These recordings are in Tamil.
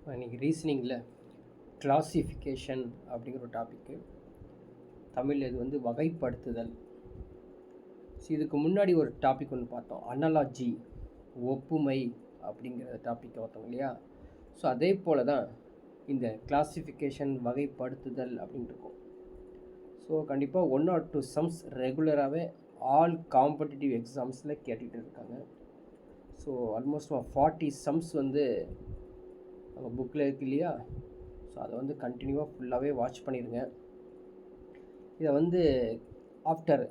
இன்றைக்கி ரீசனிங்கில் கிளாசிஃபிகேஷன் அப்படிங்கிற ஒரு டாப்பிக்கு. தமிழில் இது வந்து வகைப்படுத்துதல். ஸோ இதுக்கு முன்னாடி ஒரு டாபிக் ஒன்று பார்த்தோம், அனாலஜி, ஒப்புமை அப்படிங்கிற டாப்பிக்கை பார்த்தோம் இல்லையா? ஸோ அதே போல் தான் இந்த கிளாசிஃபிகேஷன், வகைப்படுத்துதல் அப்படின்ட்டு இருக்கும். ஸோ கண்டிப்பாக 1 or 2 சம்ஸ் ரெகுலராகவே ஆல் காம்படிட்டிவ் எக்ஸாம்ஸில் கேட்டுகிட்டு இருக்காங்க. ஸோ ஆல்மோஸ்ட் 40 சம்ஸ் வந்து நம்ம புக்கில் இருக்கு இல்லையா? ஸோ அதை வந்து கண்டினியூவாக ஃபுல்லாகவே வாட்ச் பண்ணிடுங்க. இதை வந்து ஆஃப்டர்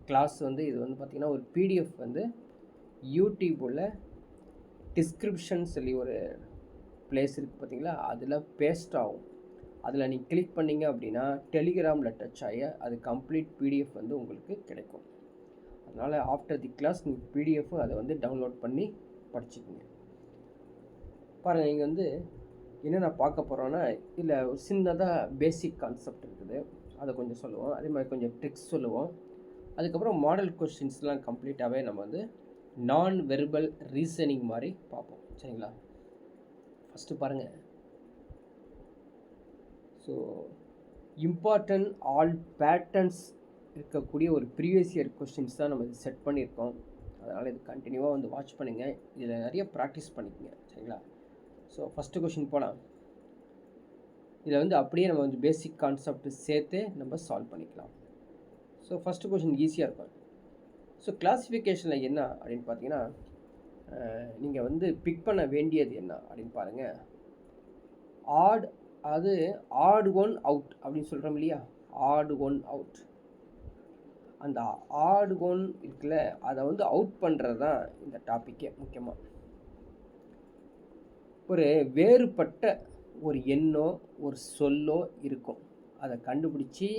கிளாஸ் வந்து இது வந்து பார்த்திங்கன்னா ஒரு பிடிஎஃப் வந்து யூடியூப்பில் டிஸ்கிரிப்ஷன் சொல்லி ஒரு பிளேஸ் இருக்குது பார்த்தீங்களா, அதில் பேஸ்ட் ஆகும். அதில் நீங்கள் கிளிக் பண்ணிங்க அப்படின்னா டெலிகிராமில் டச் ஆகி அது கம்ப்ளீட் பிடிஎஃப் வந்து உங்களுக்கு கிடைக்கும். அதனால் ஆஃப்டர் தி கிளாஸ் நீங்கள் பிடிஎஃப் அதை வந்து டவுன்லோட் பண்ணி படிச்சுக்கோங்க. பாருங்கள், நீங்கள் வந்து என்னென்ன பார்க்க போகிறோன்னா, இதில் ஒரு சின்னதாக பேசிக் கான்செப்ட் இருக்குது, அதை கொஞ்சம் சொல்லுவோம். அதே மாதிரி கொஞ்சம் ட்ரிக்ஸ் சொல்லுவோம். அதுக்கப்புறம் மாடல் கொஸ்டின்ஸ்லாம் கம்ப்ளீட்டாகவே நம்ம வந்து நான் வெர்பல் ரீசனிங் மாதிரி பார்ப்போம். சரிங்களா? ஃபஸ்ட்டு பாருங்கள். ஸோ இம்பார்ட்டன்ட் ஆல் பேட்டர்ன்ஸ் இருக்கக்கூடிய ஒரு ப்ரீவியஸ் இயர் கொஸ்டின்ஸ் தான் நம்ம செட் பண்ணியிருக்கோம். அதனால் இது கண்டினியூவாக வந்து வாட்ச் பண்ணுங்கள். இதில் நிறைய ப்ராக்டிஸ் பண்ணிக்கோங்க. சரிங்களா? ஸோ ஃபஸ்ட்டு கொஷின் போகலாம். இதில் வந்து அப்படியே நம்ம வந்து பேசிக் கான்செப்ட் சேர்த்து நம்ம சால்வ் பண்ணிக்கலாம். ஸோ ஃபஸ்ட்டு கொஷின் ஈஸியாக இருக்கும். ஸோ கிளாஸிஃபிகேஷனில் என்ன அப்படின்னு பார்த்தீங்கன்னா, நீங்கள் வந்து பிக் பண்ண வேண்டியது என்ன அப்படின்னு பாருங்கள். ஆட், அது ஆட் ஒன் அவுட் அப்படின்னு சொல்கிறோம் இல்லையா? Odd one out. அந்த ஆட் ஒன் இருக்குல்ல, அதை வந்து அவுட் பண்ணுறது தான் இந்த டாப்பிக்கே முக்கியமாக. ஒரு வேறுபட்ட ஒரு எண்ணோ ஒரு சொல்லோ இருக்கும், அதை கண்டுபிடிச்சி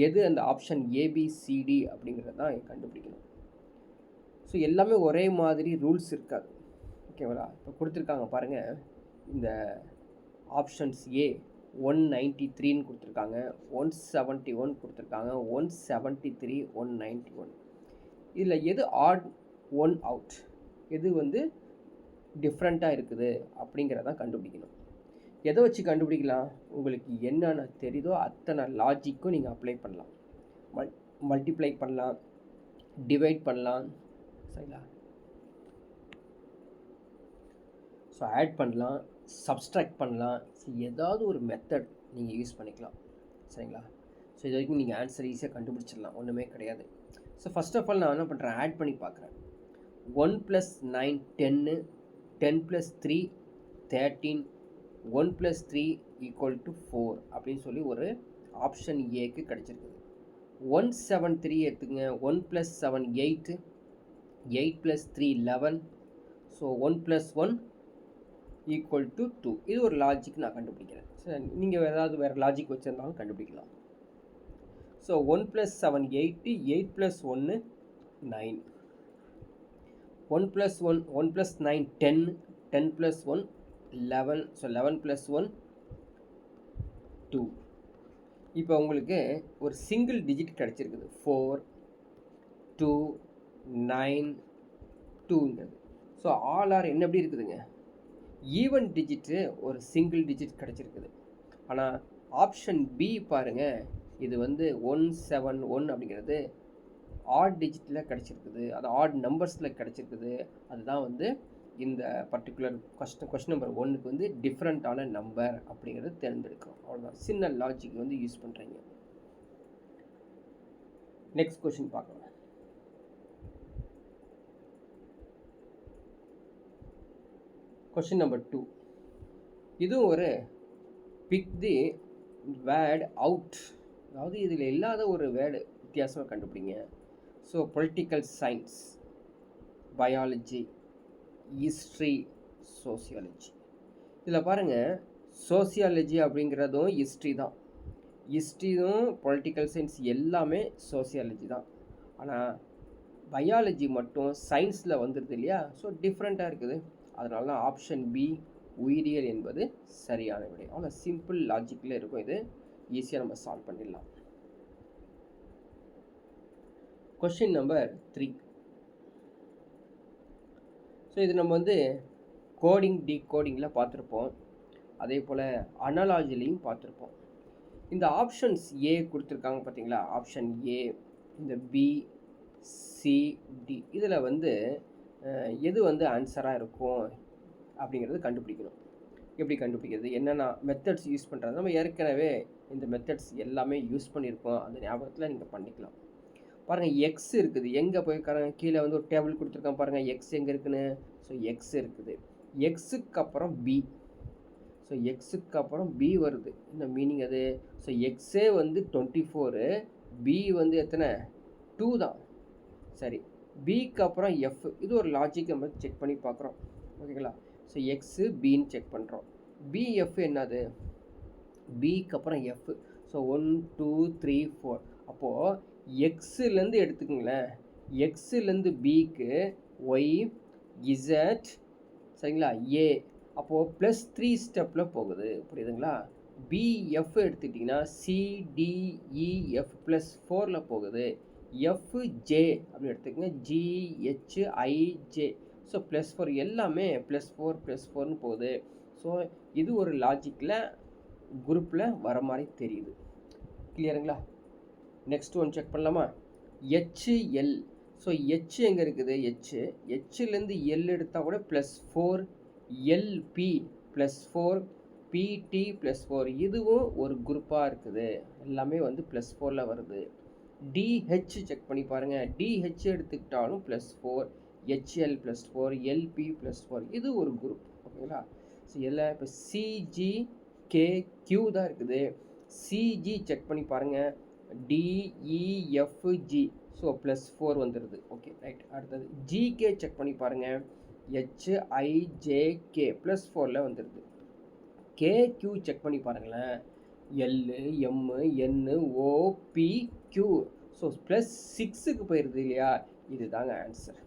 எது அந்த ஆப்ஷன் ஏபிசிடி அப்படிங்கிறது தான் கண்டுபிடிக்கணும். ஸோ எல்லாமே ஒரே மாதிரி ரூல்ஸ் இருக்காது. ஓகேங்களா? இப்போ கொடுத்துருக்காங்க பாருங்கள், இந்த ஆப்ஷன்ஸ் ஏ 193 கொடுத்துருக்காங்க, 171 கொடுத்துருக்காங்க, 173, 191. இதில் எது ஆட் ஒன் அவுட், எது வந்து டிஃப்ரெண்ட்டாக இருக்குது அப்படிங்கிறதான் கண்டுபிடிக்கணும். எதை வச்சு கண்டுபிடிக்கலாம்? உங்களுக்கு என்னென்ன தெரியுதோ அத்தனை லாஜிக்கும் நீங்கள் அப்ளை பண்ணலாம். மல்டிப்ளை பண்ணலாம், டிவைட் பண்ணலாம், சரிங்களா? ஸோ ஆட் பண்ணலாம், சப்ஸ்ட்ராக்ட் பண்ணலாம். ஸோ ஏதாவது ஒரு மெத்தட் நீங்கள் யூஸ் பண்ணிக்கலாம். சரிங்களா? ஸோ இது வரைக்கும் நீங்கள் ஆன்சர் ஈஸியாக கண்டுபிடிச்சிடலாம், ஒன்றுமே கிடையாது. ஸோ ஃபஸ்ட் ஆஃப் ஆல் நான் என்ன பண்ணுறேன், ஆட் பண்ணி பார்க்குறேன். 1 + 9 10, 10 + 3 13, 1 + 3 = 4 அப்படின்னு சொல்லி ஒரு ஆப்ஷன் ஏக்கு கிடச்சிருக்குது. 173 எடுத்துங்க. 1 + 7 8, 8 + 3 11. ஸோ 1 + 1 = 2. இது ஒரு லாஜிக் நான் கண்டுபிடிக்கிறேன். சரி, நீங்கள் ஏதாவது வேறு லாஜிக் வச்சுருந்தாலும் கண்டுபிடிக்கலாம். ஸோ 1 + 7 8, 8 + 1 9, 1 + 1 1 + 9 10, 10 + 1 11. ஸோ 11 + 1 2. இப்போ உங்களுக்கு ஒரு சிங்கிள் டிஜிட் கிடச்சிருக்குது, 4 2 9 2ங்கிறது. ஸோ ஆல் ஆர் என்ன எப்படி இருக்குதுங்க, ஈவன் டிஜிட்டு ஒரு சிங்கிள் டிஜிட் கிடச்சிருக்குது. ஆனால் ஆப்ஷன் பி பாருங்கள், இது வந்து 171 அப்படிங்கிறது ஆட் டிஜிட்டில் கிடச்சிருக்குது, அது ஆட் நம்பர்ஸில் கிடச்சிருக்குது. அதுதான் வந்து இந்த பர்டிகுலர் கொஸ்டின் நம்பர் 1க்கு வந்து டிஃப்ரெண்ட்டான நம்பர் அப்படிங்கிறது தேர்ந்தெடுக்கிறோம். அவ்வளோதான், சின்ன லாஜிக் வந்து யூஸ் பண்ணுறீங்க. நெக்ஸ்ட் கொஸ்டின் பார்க்கலாம். Question number 2. இதுவும் ஒரு பிக் தி வேர்ட் அவுட், அதாவது இதில் இல்லாத ஒரு வேர்டு வித்தியாசமாக கண்டுபிடிங்க. So political science, biology, history, sociology. இதில் பாருங்கள், சோசியாலஜி அப்படிங்கிறதும் ஹிஸ்ட்ரி தான், ஹிஸ்ட்ரியும் பொலிட்டிக்கல் சயின்ஸ் எல்லாமே சோசியாலஜி தான். ஆனால் பயாலஜி மட்டும் சயின்ஸில் வந்துடுது இல்லையா? ஸோ டிஃப்ரெண்ட்டாக இருக்குது. அதனால தான் ஆப்ஷன் பி உயிரியல் என்பது சரியான விடை. அவ்வளோ சிம்பிள் லாஜிக்கில் இருக்கும், இது ஈஸியாக நம்ம சால்வ் பண்ணிடலாம். Question number 3. ஸோ இது நம்ம வந்து கோடிங் டீகோடிங்கில் பார்த்துருப்போம். அதே போல் அனாலஜிலையும் பார்த்துருப்போம். இந்த ஆப்ஷன்ஸ் ஏ கொடுத்துருக்காங்க பார்த்தீங்களா, ஆப்ஷன் ஏ, இந்த பி, சி, டி, இதில் வந்து எது வந்து ஆன்சராக இருக்கும் அப்படிங்கிறது கண்டுபிடிக்கணும். எப்படி கண்டுபிடிக்கிறது, என்னென்ன மெத்தட்ஸ் யூஸ் பண்ணுறது, நம்ம ஏற்கனவே இந்த மெத்தட்ஸ் எல்லாமே யூஸ் பண்ணியிருக்கோம். அந்த ஞாபகத்தில் நீங்கள் பண்ணிக்கலாம். பாருங்கள், எக்ஸ் இருக்குது, எங்கே போயிருக்காங்க, கீழே வந்து ஒரு டேபிள் கொடுத்துருக்கான் பாருங்கள், எக்ஸ் எங்கே இருக்குன்னு. ஸோ எக்ஸ் இருக்குது, எக்ஸுக்கு அப்புறம் பி. ஸோ எக்ஸுக்கு அப்புறம் பி வருது. என்ன மீனிங் அது? ஸோ எக்ஸே வந்து 24, பி வந்து எத்தனை, 2 தான். சரி, பிக்கு அப்புறம் எஃப். இது ஒரு லாஜிக் நம்ம செக் பண்ணி பார்க்குறோம். ஓகேங்களா? ஸோ எக்ஸு பின்னு செக் பண்ணுறோம். பிஎஃப் என்னது? பிக்கு அப்புறம் எஃப். ஸோ 1 2 3 4. அப்போது எக்ஸுலேருந்து எடுத்துக்கோங்களேன், எக்ஸுலேருந்து பிக்கு ஒய் இசட், சரிங்களா, ஏ. அப்போது +3 ஸ்டெப்பில் போகுது. புரியுதுங்களா? பிஎஃப் எடுத்துக்கிட்டிங்கன்னா சிடிஇஎஃப் +4 போகுது. எஃப்ஜே அப்படின்னு எடுத்துக்கோங்க, ஜிஹெச்ஐஜே. ஸோ +4 எல்லாமே +4 போகுது. ஸோ இது ஒரு லாஜிக்கில் குரூப்பில் வர மாதிரி தெரியுது. கிளியருங்களா? நெக்ஸ்ட் ஒன் செக் பண்ணலாமா? ஹெச்எல். ஸோ ஹெச் எங்கே இருக்குது? ஹெச்லேருந்து எல் எடுத்தால் கூட +4, எல்பி +4, பிடி +4. இதுவும் ஒரு குரூப்பாக இருக்குது. எல்லாமே வந்து +4 வருது. டிஹெச் செக் பண்ணி பாருங்கள், டிஹெச் எடுத்துக்கிட்டாலும் +4, ஹெச்எல் +4, எல்பி +4. இது ஒரு குரூப். ஓகேங்களா? ஸோ எல்லாம் இப்போ சிஜி கேக்யூ தான் இருக்குது. சிஜி செக் பண்ணி பாருங்கள், டிஇஎஃப்ஜி. ஸோ +4 வந்துடுது. Okay, right. அடுத்தது ஜிகே செக் பண்ணி பாருங்கள், ஹெச்ஐஜேகே +4 வந்துடுது. கேக்யூ செக் பண்ணி பாருங்களேன், எல்லு எம்மு என்னு ஓபி கியூ. ஸோ +6க்கு போயிடுது இல்லையா? இது தாங்க ஆன்சர்.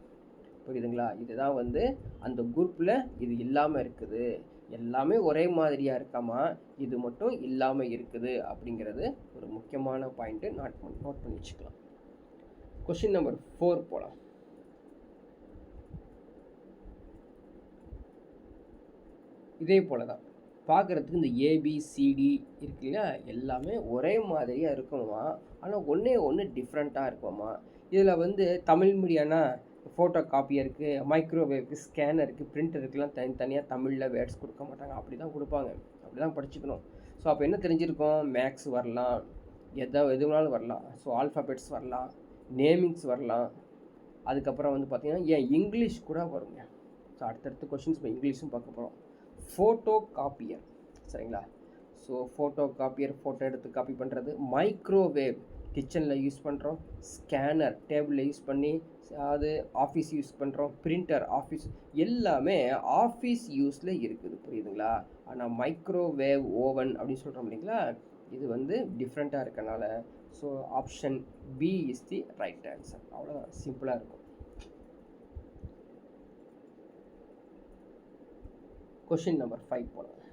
புரியுதுங்களா? இதுதான் வந்து அந்த குரூப்பில் இது இல்லாமல் இருக்குது. எல்லாமே ஒரே மாதிரியாக இருக்காமா, இது மட்டும் இல்லாமல் இருக்குது அப்படிங்கிறது ஒரு முக்கியமான பாயிண்ட்டு. நோட் பண்ணி வச்சுக்கலாம். கொஷின் நம்பர் 4 போகலாம். இதே போல் தான் பார்க்குறதுக்கு இந்த ஏபிசிடி இருக்கு இல்லையா, எல்லாமே ஒரே மாதிரியாக இருக்குமா, ஆனால் ஒன்று டிஃப்ரெண்ட்டாக இருக்குமா. இதில் வந்து தமிழ் மீடியம்னா ஃபோட்டோ காப்பியருக்கு, மைக்ரோவேவ்க்கு, ஸ்கேனருக்கு, பிரிண்டருக்குலாம் தனித்தனியாக தமிழில் வேர்ட்ஸ் கொடுக்க மாட்டாங்க. அப்படி தான் கொடுப்பாங்க. அப்படி தான் படிச்சுக்கணும். ஸோ அப்போ என்ன தெரிஞ்சிருக்கும்? மேக்ஸ் வரலாம், எது வேணாலும் வரலாம். ஸோ ஆல்ஃபாபெட்ஸ் வரலாம், நேமிங்ஸ் வரலாம். அதுக்கப்புறம் வந்து பார்த்திங்கன்னா ஏன் இங்கிலீஷ் கூட வருங்க. ஸோ அடுத்தடுத்த கொஷின்ஸ் இப்போ இங்கிலீஷும் பார்க்க போகிறோம். ஃபோட்டோ காப்பியர், சரிங்களா? ஸோ ஃபோட்டோ காப்பியர், ஃபோட்டோ எடுத்து காப்பி பண்ணுறது. மைக்ரோவேவ் கிச்சனில் யூஸ் பண்ணுறோம். ஸ்கேனர் டேபிளில் யூஸ் பண்ணி, அது ஆஃபீஸ் யூஸ் பண்ணுறோம். பிரிண்டர் ஆஃபீஸ், எல்லாமே ஆஃபீஸ் யூஸில் இருக்குது. புரியுதுங்களா? ஆனால் மைக்ரோவேவ் ஓவன் அப்படின்னு சொல்கிறோம் இல்லைங்களா, இது வந்து டிஃப்ரெண்ட்டாக இருக்கனால so option B is the right answer. அவ்வளோதான், சிம்பிளாக இருக்கும். கொஷின் நம்பர் 5 போகலாம்.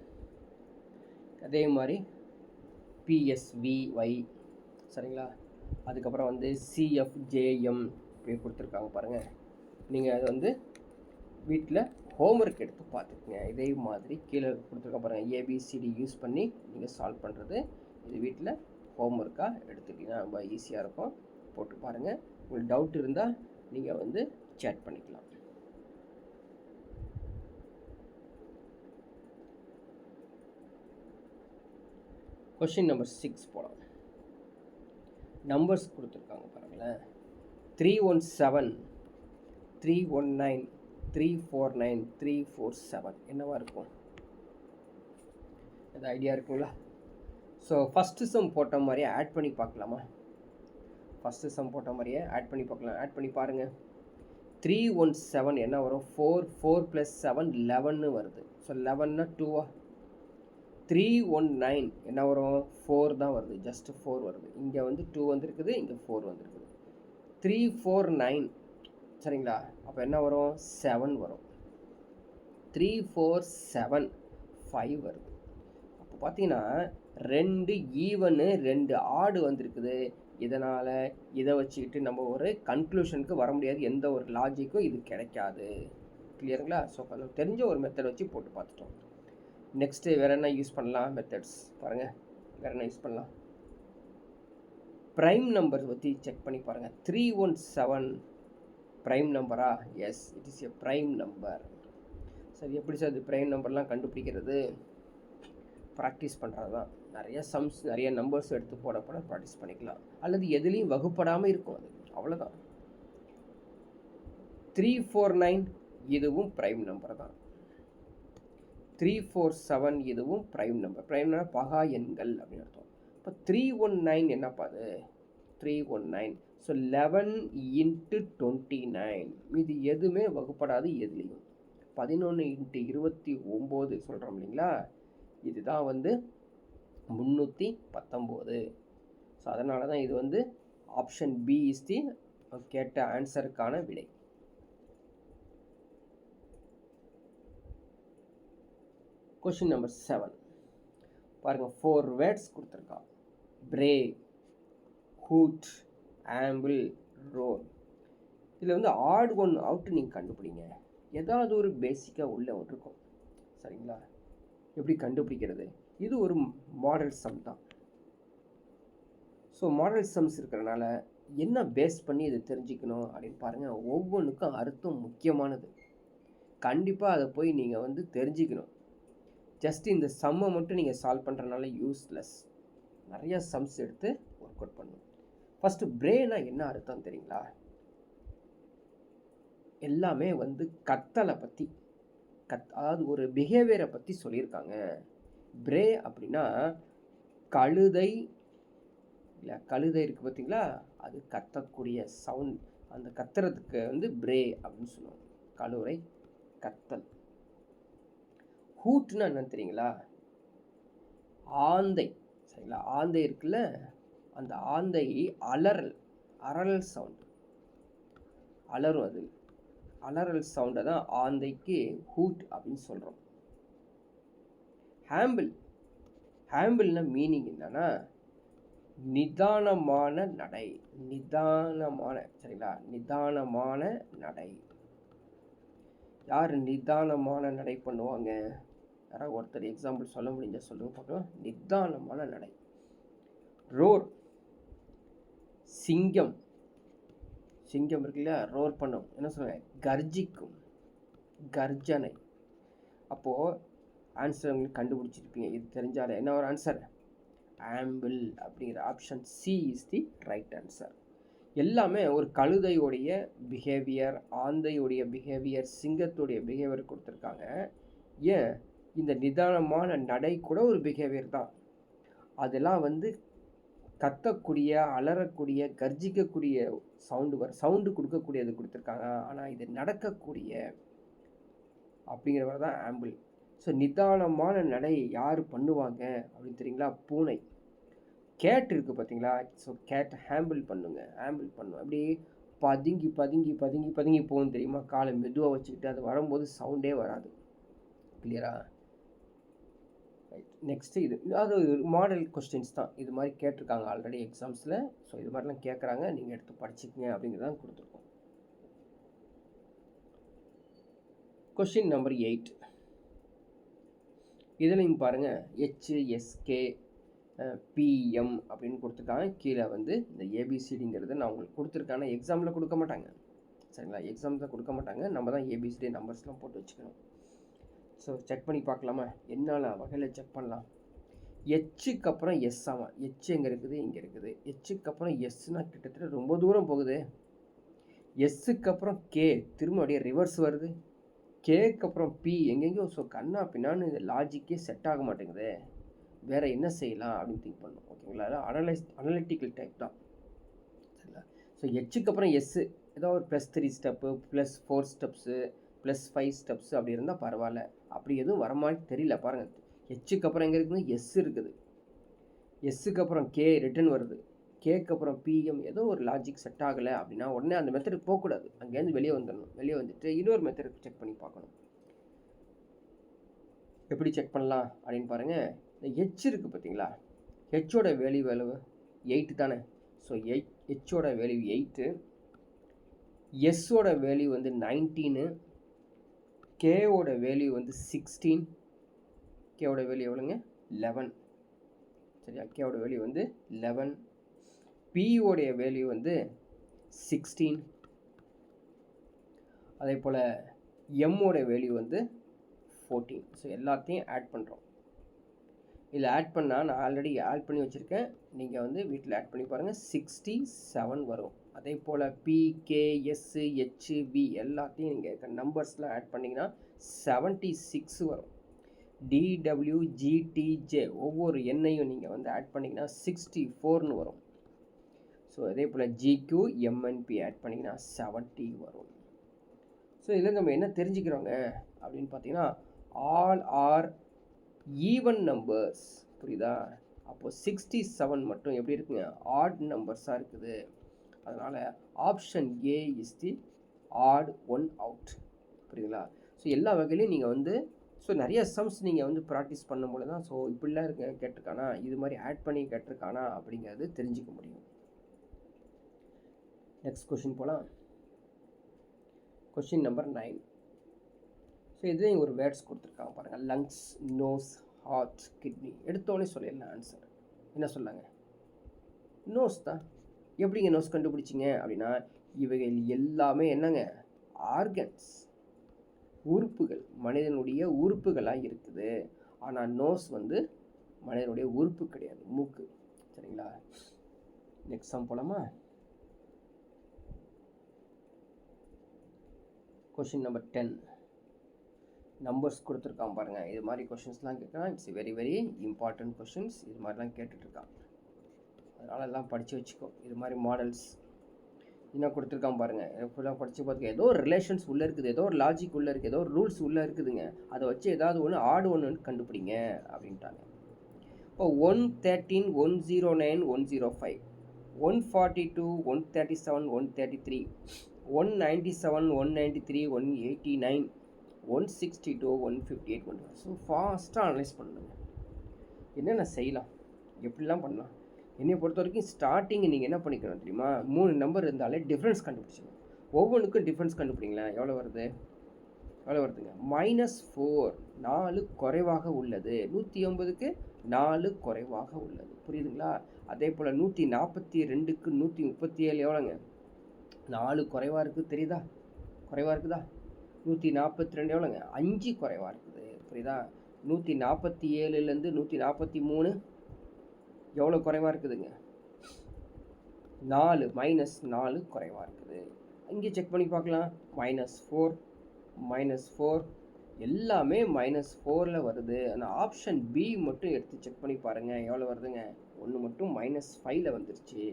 அதே மாதிரி பிஎஸ்விஒய், சரிங்களா? அதுக்கப்புறம் வந்து சிஎஃப்ஜேஎம் இப்படி கொடுத்துருக்காங்க பாருங்கள். நீங்கள் அதை வந்து வீட்டில் ஹோம்ஒர்க் எடுத்து பார்த்துக்குங்க. இதே மாதிரி கீழே கொடுத்துருக்க பாருங்கள், ஏபிசிடி யூஸ் பண்ணி நீங்கள் சால்வ் பண்ணுறது. இது வீட்டில் ஹோம்ஒர்க்காக எடுத்துக்கிட்டிங்கன்னா ரொம்ப ஈஸியாக இருக்கும். போட்டு பாருங்கள். உங்களுக்கு டவுட் இருந்தால் நீங்கள் வந்து சேட் பண்ணிக்கலாம். கொஷின் நம்பர் 6 போகலாம். நம்பர்ஸ் கொடுத்துருக்காங்க பாருங்களேன். 317, 319, 349, 347 என்னவா இருக்கும்? அது ஐடியா இருக்குங்களா? ஸோ ஃபஸ்ட்டு சம் போட்ட மாதிரியே ஆட் பண்ணி பார்க்கலாமா? ஃபஸ்ட்டு சம் போட்ட மாதிரியே ஆட் பண்ணி பார்க்கலாம். ஆட் பண்ணி பாருங்கள். 317 என்ன வரும்? 4 + 7 11 வருது. ஸோ 11னா 2வா? 319 என்ன வரும்? 4 தான் வருது, ஜஸ்ட் 4 வருது. இங்கே வந்து 2 வந்துருக்குது, இங்கே 4 வந்துருக்குது. 349, சரிங்களா? அப்போ என்ன வரும்? 7 வரும். 347 5 வருது. அப்போ பார்த்தீங்கன்னா 2 ஈவனு 2 ஆடு வந்திருக்குது. இதனால் இதை வச்சுக்கிட்டு நம்ம ஒரு கன்க்ளூஷனுக்கு வர முடியாது. எந்த ஒரு லாஜிக்கும் இது கிடைக்காது. கிளியருங்களா? ஸோ கொஞ்சம் தெரிஞ்ச ஒரு மெத்தட் வச்சு போட்டு பார்த்துட்டோம். நெக்ஸ்ட்டு வேறு என்ன யூஸ் பண்ணலாம் மெத்தட்ஸ் பாருங்கள். வேறு என்ன யூஸ் பண்ணலாம்? ப்ரைம் நம்பர் பற்றி செக் பண்ணி பாருங்கள். 317 ப்ரைம் நம்பரா? Yes, it is a prime number. சரி, எப்படி சார் இது ப்ரைம் நம்பர்லாம் கண்டுபிடிக்கிறது? ப்ராக்டிஸ் பண்ணுறது தான். நிறைய சம்ஸ் நிறைய நம்பர்ஸ் எடுத்து போட ப்ராக்டிஸ் பண்ணிக்கலாம். அல்லது எதுலேயும் வகுப்படாமல் இருக்கும், அது அவ்வளோதான். 349 இதுவும் ப்ரைம் நம்பர் தான். 347 இதுவும் ப்ரைம் நம்பர். ப்ரைம் நம்பர் பகா எண்கள் அப்படின்னு அர்த்தம். இப்போ 319 என்னப்பா அது? 319. ஸோ 11 × 29. இது எதுவுமே வகுப்படாது எதுலேயும். 11 × 29 சொல்கிறோம் இல்லைங்களா? இதுதான் வந்து 319. ஸோ அதனால தான் இது வந்து ஆப்ஷன் பி இஸ் தி கேட்ட ஆன்சருக்கான விடை. கொஷின் நம்பர் 7 பாருங்கள். 4 வேர்ட்ஸ் கொடுத்துருக்கான். பிரே, ஹூட், ஆம்பிள், ரோர். இதில் வந்து ஆட் ஒன் அவுட் நீங்கள் கண்டுபிடிங்க. ஏதாவது ஒரு பேசிக்காக உள்ள ஒன்று இருக்கும், சரிங்களா? எப்படி கண்டுபிடிக்கிறது? இது ஒரு மாடல் சம் தான். ஸோ மாடல் சம்ஸ் இருக்கிறனால என்ன பேஸ் பண்ணி இதை தெரிஞ்சுக்கணும் அப்படின்னு பாருங்கள். ஒவ்வொன்றுக்கும் அர்த்தம் முக்கியமானது. கண்டிப்பாக அதை போய் நீங்கள் வந்து தெரிஞ்சுக்கணும். ஜஸ்ட் இந்த சம்மை மட்டும் நீங்கள் சால்வ் பண்ணுறதுனால யூஸ்லெஸ். நிறையா சம்ஸ் எடுத்து ஒர்க் அவுட் பண்ணணும். ஃபஸ்ட்டு பிரேனா என்ன அர்த்தம் தெரியுங்களா? எல்லாமே வந்து கத்தலை பற்றி அதாவது ஒரு பிஹேவியரை பற்றி சொல்லியிருக்காங்க. பிரே அப்படின்னா கழுதை இல்லை, கழுதை இருக்குது பார்த்தீங்களா? அது கத்தக்கூடிய சவுண்ட், அந்த கத்துறதுக்கு வந்து பிரே அப்படின்னு சொல்லுவாங்க. கழுதை கத்தல். ஹூட்னா என்னன்னு தெரியுங்களா? ஆந்தை, சரிங்களா? ஆந்தை இருக்குல்ல, அந்த ஆந்தை அலறல் சவுண்டு அலறும். அது அலறல் சவுண்டை தான் ஆந்தைக்கு ஹூட் அப்படின்னு சொல்கிறோம். ஹேம்பிள்னா மீனிங் என்னன்னா நிதானமான நடை. சரிங்களா? நிதானமான நடை. யார் நிதானமான நடை பண்ணுவாங்க? யாராவது ஒருத்தர் எக்ஸாம்பிள் சொல்ல முடிஞ்சா சொல்லுங்க பார்க்கலாம். நிதானமான நடை. ரோர், சிங்கம் இருக்குல்ல, ரோர் பண்ணும். என்ன சொல்லுங்க? கர்ஜிக்கும், கர்ஜனை. அப்போது ஆன்சர் உங்களுக்கு கண்டுபிடிச்சிருப்பீங்க. இது தெரிஞ்சாலே என்ன ஒரு ஆன்சர்? ஆம்பிள் அப்படிங்கிற option C is the right answer. எல்லாமே ஒரு கழுதையோடைய பிஹேவியர், ஆந்தையுடைய பிஹேவியர், சிங்கத்துடைய பிஹேவியர் கொடுத்துருக்காங்க. ஏன் இந்த நிதானமான நடை கூட ஒரு பிஹேவியர் தான். அதெல்லாம் வந்து கத்தக்கூடிய, அலறக்கூடிய, கர்ஜிக்கக்கூடிய சவுண்டு கொடுக்கக்கூடியது கொடுத்துருக்காங்க. ஆனால் இது நடக்கக்கூடிய அப்படிங்கிறவர் தான் ஆம்பிள். ஸோ நிதானமான நடை யார் பண்ணுவாங்க அப்படின்னு தெரியுங்களா? பூனை. கேட் இருக்குது பார்த்தீங்களா? ஸோ கேட் ஹேம்பிள் பண்ணுங்க. அப்படியே பதுங்கி போகும் தெரியுமா? காலை மெதுவாக வச்சுக்கிட்டு அது வரும்போது சவுண்டே வராது. கிளியரா? ரைட். நெக்ஸ்ட்டு அது மாடல் கொஸ்டின்ஸ் தான். இது மாதிரி கேட்டிருக்காங்க ஆல்ரெடி எக்ஸாம்ஸில். ஸோ இது மாதிரிலாம் கேட்குறாங்க, நீங்கள் எடுத்து படிச்சுக்கங்க அப்படிங்கிறதான் கொடுத்துருக்கோம். Question number 8. இதுலையும் பாருங்கள், HSK PM அப்படின்னு கொடுத்துருக்காங்க. கீழே வந்து இந்த ABCDங்கிறது நான் உங்களுக்கு கொடுத்துருக்காங்க. எக்ஸாமில் கொடுக்க மாட்டாங்க, சரிங்களா? எக்ஸாமில் கொடுக்க மாட்டாங்க. நம்ம தான் ABCD நம்பர்ஸ்லாம் போட்டு வச்சுக்கணும். ஸோ செக் பண்ணி பார்க்கலாமா? என்னென்ன வகையில் செக் பண்ணலாம்? எச்சுக்கு அப்புறம் எஸ். ஆமாம், எச் எங்கே இருக்குது? இங்கே இருக்குது. எச்சுக்கு அப்புறம் எஸ்னால் கிட்டத்தட்ட ரொம்ப தூரம் போகுது. எஸ்ஸுக்கு அப்புறம் கே, திரும்ப அப்படியே ரிவர்ஸ் வருது. கேக்கு அப்புறம் பி, எங்கெங்கேயோ. ஸோ கண்ணா பின்னான்னு இது லாஜிக்கே செட் ஆக மாட்டேங்குது. வேறு என்ன செய்யலாம் அப்படின்னு திங்க் பண்ணணும். ஓகேங்களா? அதான் அனலிட்டிக்கல் டைப் தான், சரிங்களா? ஸோ எச்சுக்கு அப்புறம் எஸ்ஸு ஏதோ ஒரு +3 ஸ்டெப்பு, +4 ஸ்டெப்ஸு, +5 ஸ்டெப்ஸு அப்படி இருந்தால் பரவாயில்ல. அப்படி எதுவும் வர மாதிரி தெரியல பாருங்கள். எச்சுக்கு அப்புறம் எங்கே இருக்குது? எஸ் இருக்குது. எஸ்ஸுக்கு அப்புறம் கே ரிட்டன் வருது. கேக்கு அப்புறம் PM, ஏதோ ஒரு லாஜிக் செட் ஆகலை அப்படின்னா உடனே அந்த மெத்தடுக்கு போகக்கூடாது. அங்கேருந்து வெளியே வந்துடணும். வெளியே வந்துட்டு இன்னொரு மெத்தடுக்கு செக் பண்ணி பார்க்கணும். எப்படி செக் பண்ணலாம் அப்படின்னு பாருங்கள். இந்த ஹெச் இருக்குது பார்த்தீங்களா? ஹெச்சோட வேல்யூ 8 தானே? ஸோ ஹெச்சோட வேல்யூ 8, எஸ்ஸோட வேல்யூ வந்து 19, கேவோட வேல்யூ வந்து 16, கேவோட வேல்யூ எவ்வளோங்க 11, சரியா? கேவோட வேல்யூ வந்து 11, பியோடைய வேல்யூ வந்து 16, அதே போல் எம்மோட வேல்யூ வந்து 14. ஸோ எல்லாத்தையும் ஆட் பண்ணுறோம். இதில் ஆட் பண்ணால் நான் ஆல்ரெடி ஆட் பண்ணி வச்சுருக்கேன், நீங்கள் வந்து வீட்டில் ஆட் பண்ணி பாருங்கள், 67 வரும். அதே போல் P, K, S, H, V எல்லாத்தையும் நீங்கள் நம்பர்ஸ்லாம் ஆட் பண்ணிங்கன்னா 76 வரும். டிடபிள்யூ, ஜிடிஜே ஒவ்வொரு எண்ணையும் நீங்கள் வந்து ஆட் பண்ணிங்கன்னா 64ன்னு வரும். ஸோ அதே போல் ஜிக்யூ, எம்என்பி ஆட் பண்ணிங்கன்னா 70 வரும். ஸோ இதில் நம்ம என்ன தெரிஞ்சுக்கிறோங்க அப்படின்னு பார்த்தீங்கன்னா, ஆல் ஆர் ஈவன் நம்பர்ஸ், புரியுதா? அப்போது 67 மட்டும் எப்படி இருக்குங்க, ஆட் நம்பர்ஸாக இருக்குது. அதனால் option A is the odd one out, புரியுதுங்களா? ஸோ எல்லா வகையிலையும் நீங்கள் வந்து நிறைய சம்ஸ் நீங்கள் வந்து ப்ராக்டிஸ் பண்ணும்போது தான் இப்படிலாம் இருக்க கேட்டிருக்கானா, இது மாதிரி ஆட் பண்ணி கேட்டிருக்கானா அப்படிங்கிறது தெரிஞ்சுக்க முடியும். நெக்ஸ்ட் கொஷின் போகலாம். Question number 9. இதுலேயும் ஒரு வேர்ட்ஸ் கொடுத்துருக்காங்க பாருங்கள், லங்ஸ், நோஸ், ஹார்ட், கிட்னி. எடுத்தோடனே சொல்லிடலாம் ஆன்சர். என்ன சொல்லாங்க? நோஸ் தான். எப்படிங்க நோஸ் கண்டுபிடிச்சிங்க அப்படின்னா, இவைகள் எல்லாமே என்னங்க, ஆர்கன்ஸ், உறுப்புகள், மனிதனுடைய உறுப்புகளாக இருக்குது. ஆனால் நோஸ் வந்து மனிதனுடைய உறுப்பு கிடையாது, மூக்கு. சரிங்களா? நெக்ஸ்ட் சம் போலாமா? Question number 10. நம்பர்ஸ் கொடுத்துருக்கான் பாருங்கள். இது மாதிரி கொஷின்ஸ்லாம் கேட்குறான். It's very very important questions. இது மாதிரிலாம் கேட்டுட்ருக்கான், அதனால் எல்லாம் படித்து வச்சுக்கோ. இது மாதிரி மாடல்ஸ் இன்னும் கொடுத்துருக்கான் பாருங்கள். ஃபுல்லாக படித்து பார்த்துக்க. ஏதோ ஒரு ரிலேஷன்ஸ் உள்ளே இருக்குது, ஏதோ ஒரு லாஜிக் உள்ளே இருக்குது, ஏதோ ஒரு ரூல்ஸ் உள்ளே இருக்குதுங்க. அதை வச்சு ஏதாவது ஒன்று ஆடு ஒன்று கண்டுபிடிங்க அப்படின்ட்டாங்க. இப்போ 113, 109, 105, 142, 137, 133, 197, 193, 189, 162, 158, 1. ஸோ ஃபாஸ்ட்டாக அனலைஸ் பண்ணுங்க. என்னென்ன செய்யலாம், எப்படிலாம் பண்ணலாம். என்னை பொறுத்த வரைக்கும் ஸ்டார்டிங் நீங்கள் என்ன பண்ணிக்கணும் தெரியுமா, 3 நம்பர் இருந்தாலே டிஃப்ரென்ஸ் கண்டுபிடிச்சிடணும். ஒவ்வொன்றுக்கும் டிஃப்ரென்ஸ் கண்டுபிடிங்களேன். எவ்வளோ வருதுங்க, -4, 4 குறைவாக உள்ளது. 180க்கு 4 குறைவாக உள்ளது, புரியுதுங்களா? அதே போல் 142க்கு 137 எவ்வளோங்க, 4 குறைவாக இருக்குது, தெரியுதா? குறைவாக இருக்குதா? 142 எவ்வளோங்க, 5 குறைவாக இருக்குது, புரியுதா? 147லேருந்து 143 எவ்வளோ குறைவாக இருக்குதுங்க, 4, -4 குறைவாக இருக்குது. இங்கே செக் பண்ணி பார்க்கலாம். -4, -4 எல்லாமே -4ல் வருது. ஆனால் ஆப்ஷன் பி மட்டும் எடுத்து செக் பண்ணி பாருங்கள், எவ்வளோ வருதுங்க, 1 மட்டும் -5ல் வந்துருச்சு,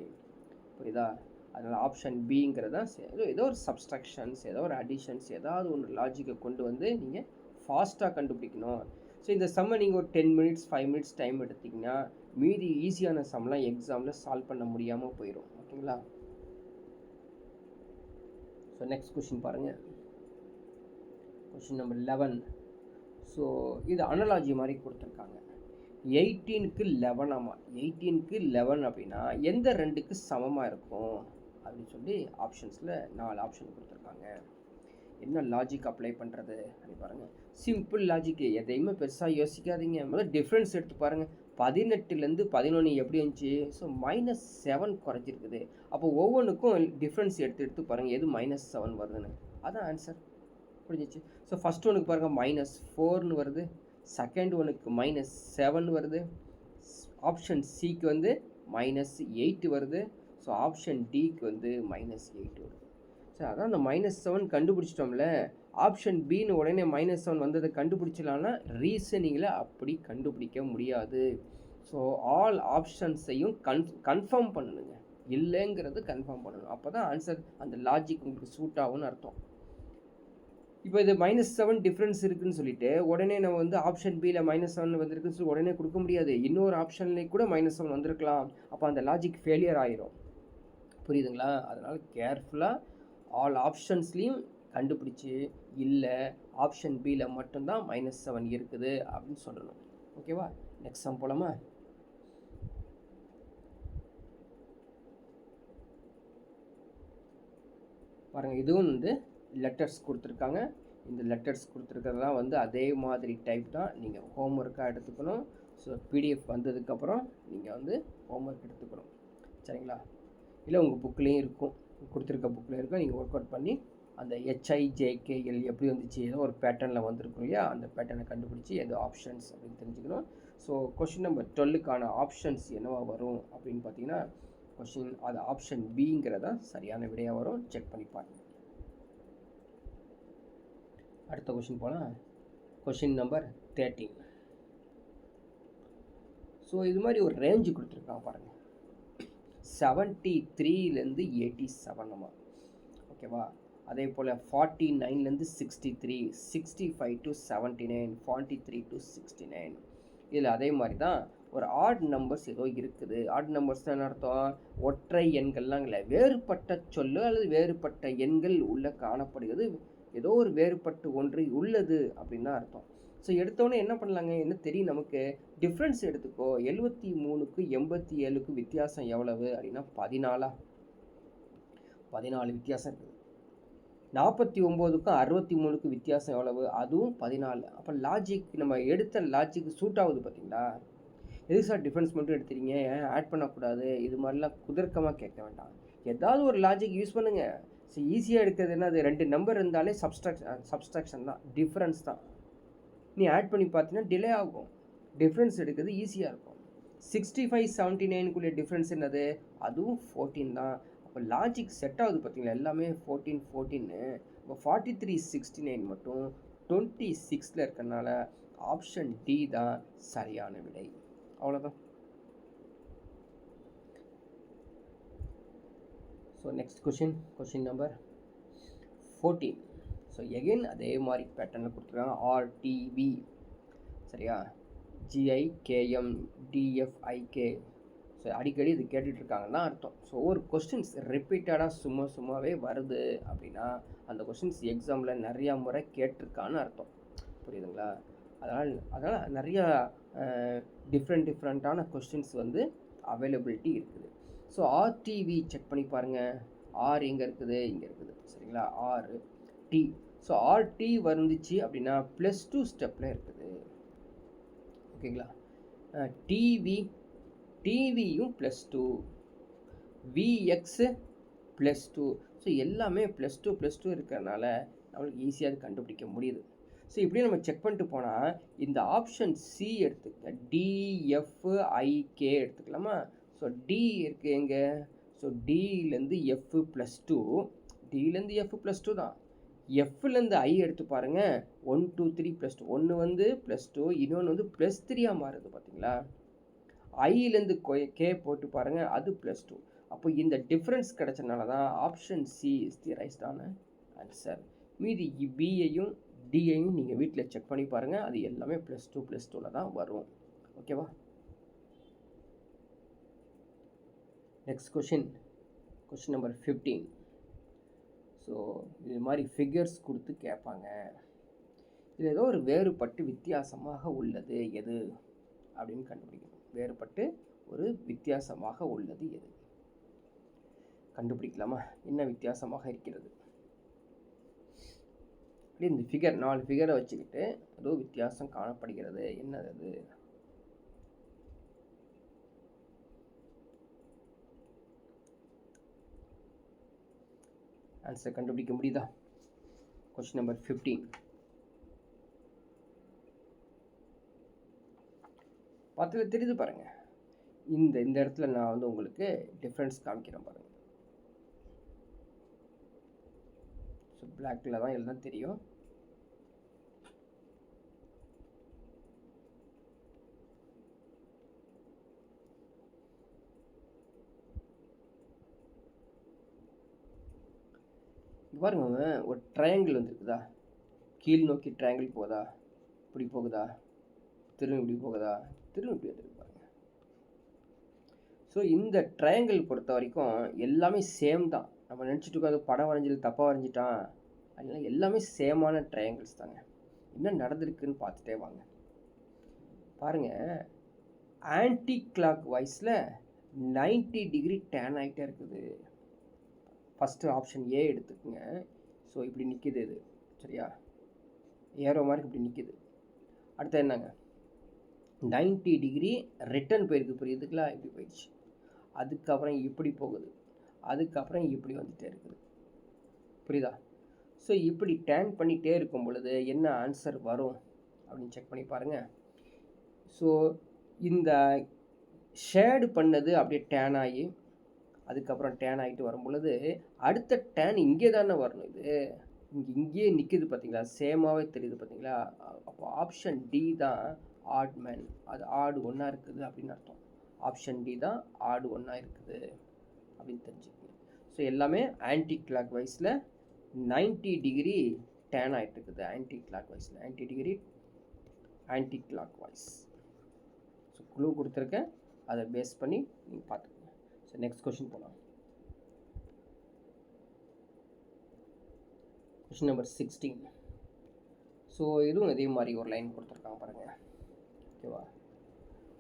புரியுதா? அதனால் ஆப்ஷன் பிங்கிறது தான் ஏதோ ஒரு சப்ஸ்ட்ரக்ஷன்ஸ், ஏதோ ஒரு அடிஷன்ஸ், ஏதாவது ஒன்று லாஜிக்கை கொண்டு வந்து நீங்கள் ஃபாஸ்ட்டாக கண்டுபிடிக்கணும். ஸோ இந்த சம்மை நீங்கள் ஒரு 10 மினிட்ஸ் 5 மினிட்ஸ் டைம் எடுத்திங்கன்னா மீதி ஈஸியான சம்லாம் எக்ஸாமில் சால்வ் பண்ண முடியாமல் போயிடும், ஓகேங்களா? ஸோ நெக்ஸ்ட் கொஷின் பாருங்கள். Question number 11. ஸோ இது அனலாஜி மாதிரி கொடுத்துருக்காங்க. 18க்கு 11 ஆமாம், 18க்கு 11 அப்படின்னா எந்த 2க்கு சமமாக இருக்கும் அப்படின்னு சொல்லி ஆப்ஷன்ஸில் 4 ஆப்ஷன் கொடுத்துருக்காங்க. என்ன லாஜிக் அப்ளை பண்ணுறது அப்படின்னு பாருங்கள். சிம்பிள் லாஜிக்கு, எதையுமே பெருசாக யோசிக்காதீங்க. முதல்ல டிஃப்ரென்ஸ் எடுத்து பாருங்கள். 18லேருந்து 11 எப்படி இருந்துச்சு, ஸோ -7 குறைஞ்சிருக்குது. அப்போ ஒவ்வொன்றுக்கும் டிஃப்ரென்ஸ் எடுத்து பாருங்கள், எது -7 வருதுன்னு. அதான் ஆன்சர், புரிஞ்சிச்சு? ஸோ ஃபஸ்ட் ஒனுக்கு பாருங்கள் -4ன்னு வருது, செகண்ட் ஒனுக்கு -7 வருது, ஆப்ஷன் சிக்கு வந்து -8 வருது, ஸோ ஆப்ஷன் டிக்கு வந்து -8 வருது. ஸோ அதான் அந்த -7 கண்டுபிடிச்சிட்டோம்ல, ஆப்ஷன் பின்னு உடனே -7 வந்ததை கண்டுபிடிச்சலான்னா ரீசனிங்கில் அப்படி கண்டுபிடிக்க முடியாது. ஸோ ஆல் ஆப்ஷன்ஸையும் கன்ஃபார்ம் பண்ணணுங்க, இல்லைங்கிறது கன்ஃபார்ம் பண்ணணும். அப்போ தான் ஆன்சர் அந்த லாஜிக் உங்களுக்கு சூட் ஆகும்னு அர்த்தம். இப்போ இது -7 டிஃப்ரென்ஸ் இருக்குதுன்னு சொல்லிட்டு உடனே நம்ம வந்து ஆப்ஷன் பியில் -7 வந்திருக்குன்னு சொல்லி உடனே கொடுக்க முடியாது. இன்னொரு ஆப்ஷன்லேயும் கூட -7 வந்திருக்கலாம். அப்போ அந்த லாஜிக் ஃபெயிலியர் ஆகிரும், புரியுதுங்களா? அதனால் கேர்ஃபுல்லாக ஆல் ஆப்ஷன்ஸ்லேயும் கண்டுபிடிச்சி இல்லை ஆப்ஷன் பியில் மட்டும்தான் -7 இருக்குது அப்படின்னு சொல்லணும், ஓகேவா? நெக்ஸ்ட் சம் போலாமா? பாருங்கள், இதுவும் வந்து லெட்டர்ஸ் கொடுத்துருக்காங்க. இந்த லெட்டர்ஸ் கொடுத்துருக்கிறதுலாம் வந்து அதே மாதிரி டைப் தான் நீங்கள் ஹோம்ஒர்க்காக எடுத்துக்கணும். ஸோ பிடிஎஃப் வந்ததுக்கப்புறம் நீங்கள் வந்து ஹோம்ஒர்க் எடுத்துக்கணும். சரிங்களா? இல்லை உங்கள் புக்லேயும் இருக்கும், கொடுத்துருக்க புக்கில் இருக்கும். நீங்கள் ஒர்க் அவுட் பண்ணி அந்த HIJKL எப்படி வந்துச்சு, ஏதோ ஒரு பேட்டர்னில் வந்திருக்கும் இல்லையா, அந்த பேட்டர்னை கண்டுபிடிச்சி எது ஆப்ஷன்ஸ் அப்படின்னு தெரிஞ்சுக்கணும். ஸோ கொஷின் நம்பர் 12க்கான ஆப்ஷன்ஸ் என்னவா வரும் அப்படின்னு பார்த்தீங்கன்னா, அது ஆப்ஷன் பிங்கிறதா சரியான விடையாக வரும். செக் பண்ணி பாருங்கள். அடுத்த கொஷின் போனால் கொஷின் நம்பர் 13. ஸோ இது மாதிரி ஒரு ரேஞ்சு கொடுத்துருக்காங்க பாருங்கள், 73லேருந்து 87. ஓகேவா? அதே போல் 49லேருந்து 63, 65 to 79, 43 to 69. இதில் அதே மாதிரி தான் ஒரு ஆட் நம்பர்ஸ் ஏதோ இருக்குது. ஆட் நம்பர்ஸ் தான் அர்த்தம், ஒற்றை எண்கள்லாம் இல்லை, வேறுபட்ட சொல்லு அல்லது வேறுபட்ட எண்கள் உள்ள காணப்படுகிறது, ஏதோ ஒரு வேறுபட்டு ஒன்று உள்ளது அப்படின்னு தான் அர்த்தம். ஸோ எடுத்தோடனே என்ன பண்ணலாங்க, என்ன தெரியும் நமக்கு, டிஃப்ரென்ஸ் எடுத்துக்கோ. 73க்கு 87க்கு வித்தியாசம் எவ்வளவு அப்படின்னா 14 வித்தியாசம் இருக்குது. 49க்கும் 63க்கு வித்தியாசம் எவ்வளவு, அதுவும் 14. அப்போ லாஜிக், நம்ம எடுத்த லாஜிக் சூட் ஆகுது பார்த்தீங்களா? எது சார் டிஃப்ரென்ஸ் மட்டும் எடுத்துறீங்க, ஏன் ஆட் பண்ணக்கூடாது, இது மாதிரிலாம் குதர்க்கமாக கேட்க வேண்டாம். ஏதாவது ஒரு லாஜிக் யூஸ் பண்ணுங்கள். ஸோ ஈஸியாக எடுக்கிறது என்ன, அது 2 நம்பர் இருந்தாலே சப்ஸ்ட்ராக்ஷன் தான், டிஃப்ரென்ஸ் தான். நீ ஆட் பண்ணி பார்த்தீங்கன்னா டிலே ஆகும். டிஃப்ரென்ஸ் எடுக்கிறது ஈஸியாக இருக்கும். 65 79க்குள்ளே டிஃப்ரென்ஸ் என்னது, அதுவும் 14 தான். அப்போ லாஜிக் செட் ஆகுது பார்த்தீங்களா, எல்லாமே 14. இப்போ 43 69 மட்டும் 26ல் இருக்கிறனால ஆப்ஷன் டி தான் சரியான விடை. அவ்வளோதான். So next question number 14. So again அதே மாதிரி பேட்டர்னில் கொடுத்துருக்காங்க, RTB. சரியா? GIKM DFIK. ஸோ அடிக்கடி இது கேட்டுட்ருக்காங்கன்னா அர்த்தம். ஸோ ஒரு கொஸ்டின்ஸ் ரிப்பீட்டடாக சும்மாவே வருது அப்படின்னா அந்த கொஸ்டின்ஸ் எக்ஸாமில் நிறையா முறை கேட்டிருக்கான்னு அர்த்தம். புரியுதுங்களா? அதனால் நிறையா டிஃப்ரெண்ட்டான கொஸ்டின்ஸ் வந்து அவைலபிலிட்டி இருக்குது. ஸோ RTB செக் பண்ணி பாருங்கள். ஆர் எங்கே இருக்குது, இங்கே இருக்குது. சரிங்களா? RT. ஸோ RT வந்துச்சு அப்படின்னா +2 ஸ்டெப்பில் இருக்குது. ஓகேங்களா? டிவியும் +2, VX +2. ஸோ எல்லாமே +2 இருக்கிறதுனால நம்மளுக்கு ஈஸியாக அது கண்டுபிடிக்க முடியுது. ஸோ இப்படியே நம்ம செக் பண்ணிட்டு போனால் இந்த ஆப்ஷன் சி எடுத்துக்க, DFIK எடுத்துக்கலாமா? ஸோ டி இருக்குது எங்கே, ஸோ டிலேருந்து F +2, டிலேருந்து F +2 தான். எஃப்லேருந்து ஐ எடுத்து பாருங்கள், 1 2 3 +2. ஒன்று வந்து +2, இன்னொன்று வந்து +3 மாறுது பார்த்தீங்களா? ஐலேருந்து கே போட்டு பாருங்கள், அது +2. அப்போ இந்த டிஃப்ரென்ஸ் கிடச்சனால தான் ஆப்ஷன் சி இஸ் தி ரைட்டான ஆன்சர். மீதி பியையும் டியையும் நீங்கள் வீட்டில் செக் பண்ணி பாருங்கள், அது எல்லாமே +2 தான் வரும். ஓகேவா? Next question number 15. ஸோ இது மாதிரி ஃபிகர்ஸ் கொடுத்து கேட்பாங்க. இது ஏதோ ஒரு வேறுபட்டு வித்தியாசமாக உள்ளது எது அப்படின்னு கண்டுபிடிக்கணும். வேறுபட்டு ஒரு வித்தியாசமாக உள்ளது எது கண்டுபிடிக்கலாமா? என்ன வித்தியாசமாக இருக்கிறது? இந்த ஃபிகர் 4 ஃபிகரை வச்சுக்கிட்டு ஏதோ வித்தியாசம் காணப்படுகிறது, என்னது அது? ஆன்சர் கண்டுபிடிக்க முடியுதா? கொஸ்டின் நம்பர் 15 பார்த்துல தெரியுது பாருங்க. இந்த இடத்துல நான் வந்து உங்களுக்கு டிஃப்ரென்ஸ் காமிக்கிறேன் பாருங்க. ஸோ பிளாக்ல தான் எல்லாம் தெரியும். பாருங்க, ஒரு ட்ரையாங்கிள் வந்துருக்குதா, கீழ் நோக்கி ட்ரையாங்கிள் போகுதா, இப்படி போகுதா, திரும்ப இப்படி போகுதா, திரும்ப இப்படி வந்துருக்கு பாருங்க. ஸோ இந்த ட்ரையாங்கிள் பொறுத்த வரைக்கும் எல்லாமே சேம் தான். நம்ம நினச்சிட்டு இருக்கோம் அது படம் வரைஞ்சது தப்பாக வரைஞ்சிட்டான், அதனால எல்லாமே சேமான ட்ரையாங்கிள்ஸ் தாங்க. என்ன நடந்திருக்குன்னு பார்த்துட்டே வாங்க. பாருங்கள், ஆன்டி கிளாக் வைஸில் 90 டிகிரி டேன் ஆகிட்டே இருக்குது. ஃபஸ்ட்டு ஆப்ஷன் ஏ எடுத்துக்கோங்க. ஸோ இப்படி நிற்கிது இது, சரியா? ஏரோ மார்க் இப்படி நிற்கிது. அடுத்து என்னங்க, 90 டிகிரி ரிட்டர்ன் போயிருக்கு, புரியுதுங்களா? இப்படி போயிடுச்சு. அதுக்கப்புறம் இப்படி போகுது, அதுக்கப்புறம் இப்படி வந்துகிட்டே இருக்குது, புரியுதா? ஸோ இப்படி டேன் பண்ணிகிட்டே இருக்கும் பொழுது என்ன ஆன்சர் வரும் அப்படின்னு செக் பண்ணி பாருங்கள். ஸோ இந்த ஷேடு பண்ணது அப்படியே டேன் ஆகி அதுக்கப்புறம் டேன் ஆகிட்டு வரும் பொழுது அடுத்த டேன் இங்கே தானே வரணும். இது இங்கேயே நிற்கிது பார்த்தீங்களா, சேமாகவே தெரியுது பார்த்தீங்களா? அப்போ ஆப்ஷன் டி தான் ஆட் மேன். அது ஆடு ஒன்றா இருக்குது அப்படின்னு அர்த்தம். ஆப்ஷன் டி தான் ஆடு ஒன்றா இருக்குது அப்படின்னு தெரிஞ்சுக்கணும். ஸோ எல்லாமே ஆன்டி கிளாக் வைஸில் 90 டிகிரி டேன் ஆகிட்டு இருக்குது. ஆன்டி கிளாக் வைஸில் 90 degree anti clock wise. So clue கொடுத்துருக்கேன், அதை பேஸ் பண்ணி நீங்கள் பார்த்துக்கோங்க. ஸோ நெக்ஸ்ட் கொஷின் போகலாம். Question number 16. ஸோ இதுவும் இதே மாதிரி ஒரு லைன் கொடுத்துருக்காங்க பாருங்கள், ஓகேவா?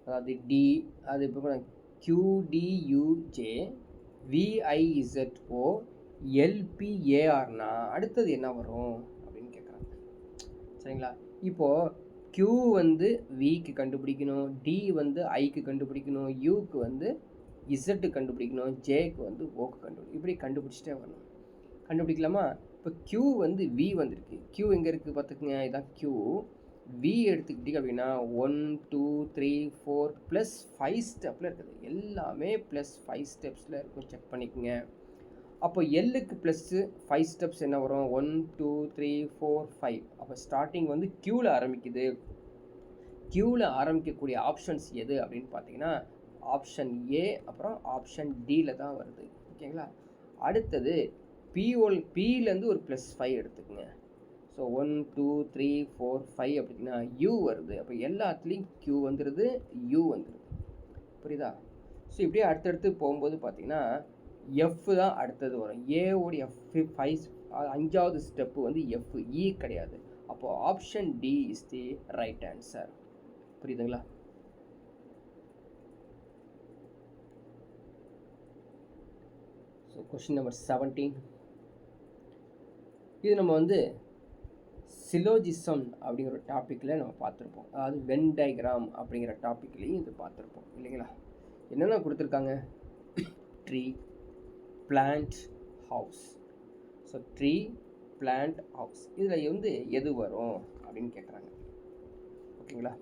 அதாவது டி, அது இப்போ QDUJ VIZO LPARனா அடுத்தது என்ன வரும் அப்படின்னு கேட்குறாங்க. சரிங்களா? இப்போது Q வந்து Vக்கு கண்டுபிடிக்கணும், D வந்து Iக்கு கண்டுபிடிக்கணும், Uக்கு வந்து Z கண்டுபிடிக்கணும், Jக்கு வந்து Oக்கு கண்டுபிடிக்கணும். இப்படி கண்டுபிடிச்சிட்டே வரணும். கண்டுபிடிக்கலாமா? இப்போ Q வந்து V வந்திருக்கு. Q எங்கே இருக்குது பார்த்துக்குங்க, இதான் Q. V எடுத்துக்கிட்டீங்க அப்படின்னா 1 2 3 4 ப்ளஸ் 5 ஸ்டெப்பில் இருக்குது. எல்லாமே ப்ளஸ் 5 ஸ்டெப்ஸில் இருக்கும், செக் பண்ணிக்கோங்க. அப்போ எல்லுக்கு ப்ளஸ்ஸு 5 ஸ்டெப்ஸ் என்ன வரும்? 1 2 3 4 5. அப்போ ஸ்டார்டிங் வந்து க்யூவில் ஆரம்பிக்குது. க்யூவில் ஆரம்பிக்கக்கூடிய ஆப்ஷன்ஸ் எது அப்படின்னு பார்த்தீங்கன்னா ஆப்ஷன் ஏ அப்புறம் ஆப்ஷன் டியில் தான் வருது, ஓகேங்களா? அடுத்தது பியிலேருந்து ஒரு ப்ளஸ் 5 எடுத்துக்கோங்க. ஸோ 1 2 3 4 5 அப்படின்னா யூ வருது. அப்போ எல்லாத்துலேயும் க்யூ வந்துடுது, யூ வந்துடுது, புரியுதா? ஸோ இப்படியே அடுத்தடுத்து போகும்போது பார்த்தீங்கன்னா எஃப் தான் அடுத்தது வரும். ஏவோடைய அஞ்சாவது ஸ்டெப்பு வந்து எஃப், இ கிடையாது. அப்போது option D is the right answer, புரியுதுங்களா? So question number 17. இது நம்ம வந்து சிலோஜிசம் அப்படிங்கிற ஒரு டாப்பிக்கில் நம்ம பார்த்துருப்போம். அதாவது வென் டயக்ராம் அப்படிங்கிற டாப்பிக்லேயும் இது பார்த்துருப்போம் இல்லைங்களா? என்னென்ன கொடுத்துருக்காங்க? Tree, plant, house. So tree, plant, house, இதில் வந்து எது வரும் அப்படின்னு கேட்குறாங்க, ஓகேங்களா?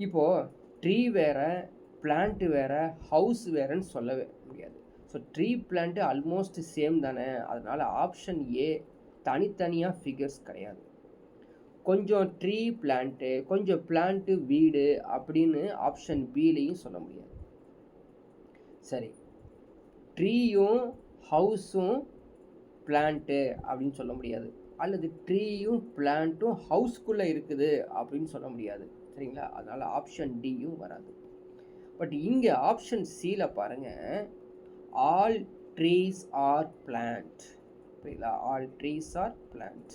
இப்போது ட்ரீ வேறு, பிளான்ட்டு வேறு, ஹவுஸ் வேறுன்னு சொல்லவே முடியாது. So tree plant almost same தானே, அதனால் ஆப்ஷன் ஏ தனித்தனியாக ஃபிகர்ஸ் கிடையாது. கொஞ்சம் ட்ரீ பிளான்ட்டு, கொஞ்சம் பிளான்ட்டு வீடு அப்படின்னு ஆப்ஷன் பிலையும் சொல்ல முடியாது. சரி, ட்ரீயும் ஹவுஸும் பிளான்ட்டு அப்படின்னு சொல்ல முடியாது, அல்லது ட்ரீயும் பிளான்ட்டும் ஹவுஸ்குள்ளே இருக்குது அப்படின்னு சொல்ல முடியாது, சரிங்களா? அதனால் ஆப்ஷன் டியும் வராது. பட் இங்கே ஆப்ஷன் சியில் பாருங்கள், ஆல் ட்ரீஸ் ஆர் பிளான்ட், புரியுதா? All trees are plant,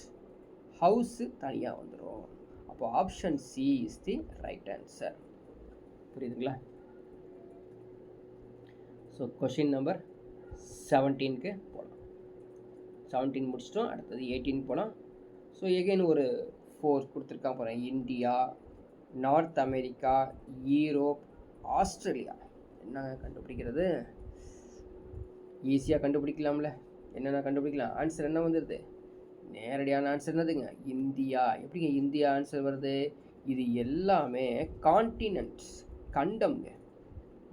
house தனியாக வந்துடும். அப்போ option C is the right answer, புரியுதுங்களா? ஸோ கொஷின் நம்பர் 17க்கு போகலாம். 17 முடிச்சிட்டோம், அடுத்தது 18 போகலாம். ஸோ எகைன் ஒரு 4 கொடுத்துருக்கான் போகிறேன். India, north America, Europe, Australia. என்ன கண்டுபிடிக்கிறது? ஈஸியாக கண்டுபிடிக்கலாம்ல. என்னென்ன கண்டுபிடிக்கலாம்? ஆன்சர் என்ன வந்துடுது? நேரடியான ஆன்சர் என்னதுங்க? இந்தியா. எப்படிங்க இந்தியா ஆன்சர் வருது? இது எல்லாமே கான்டினென்ட்ஸ், கண்டம்ங்க,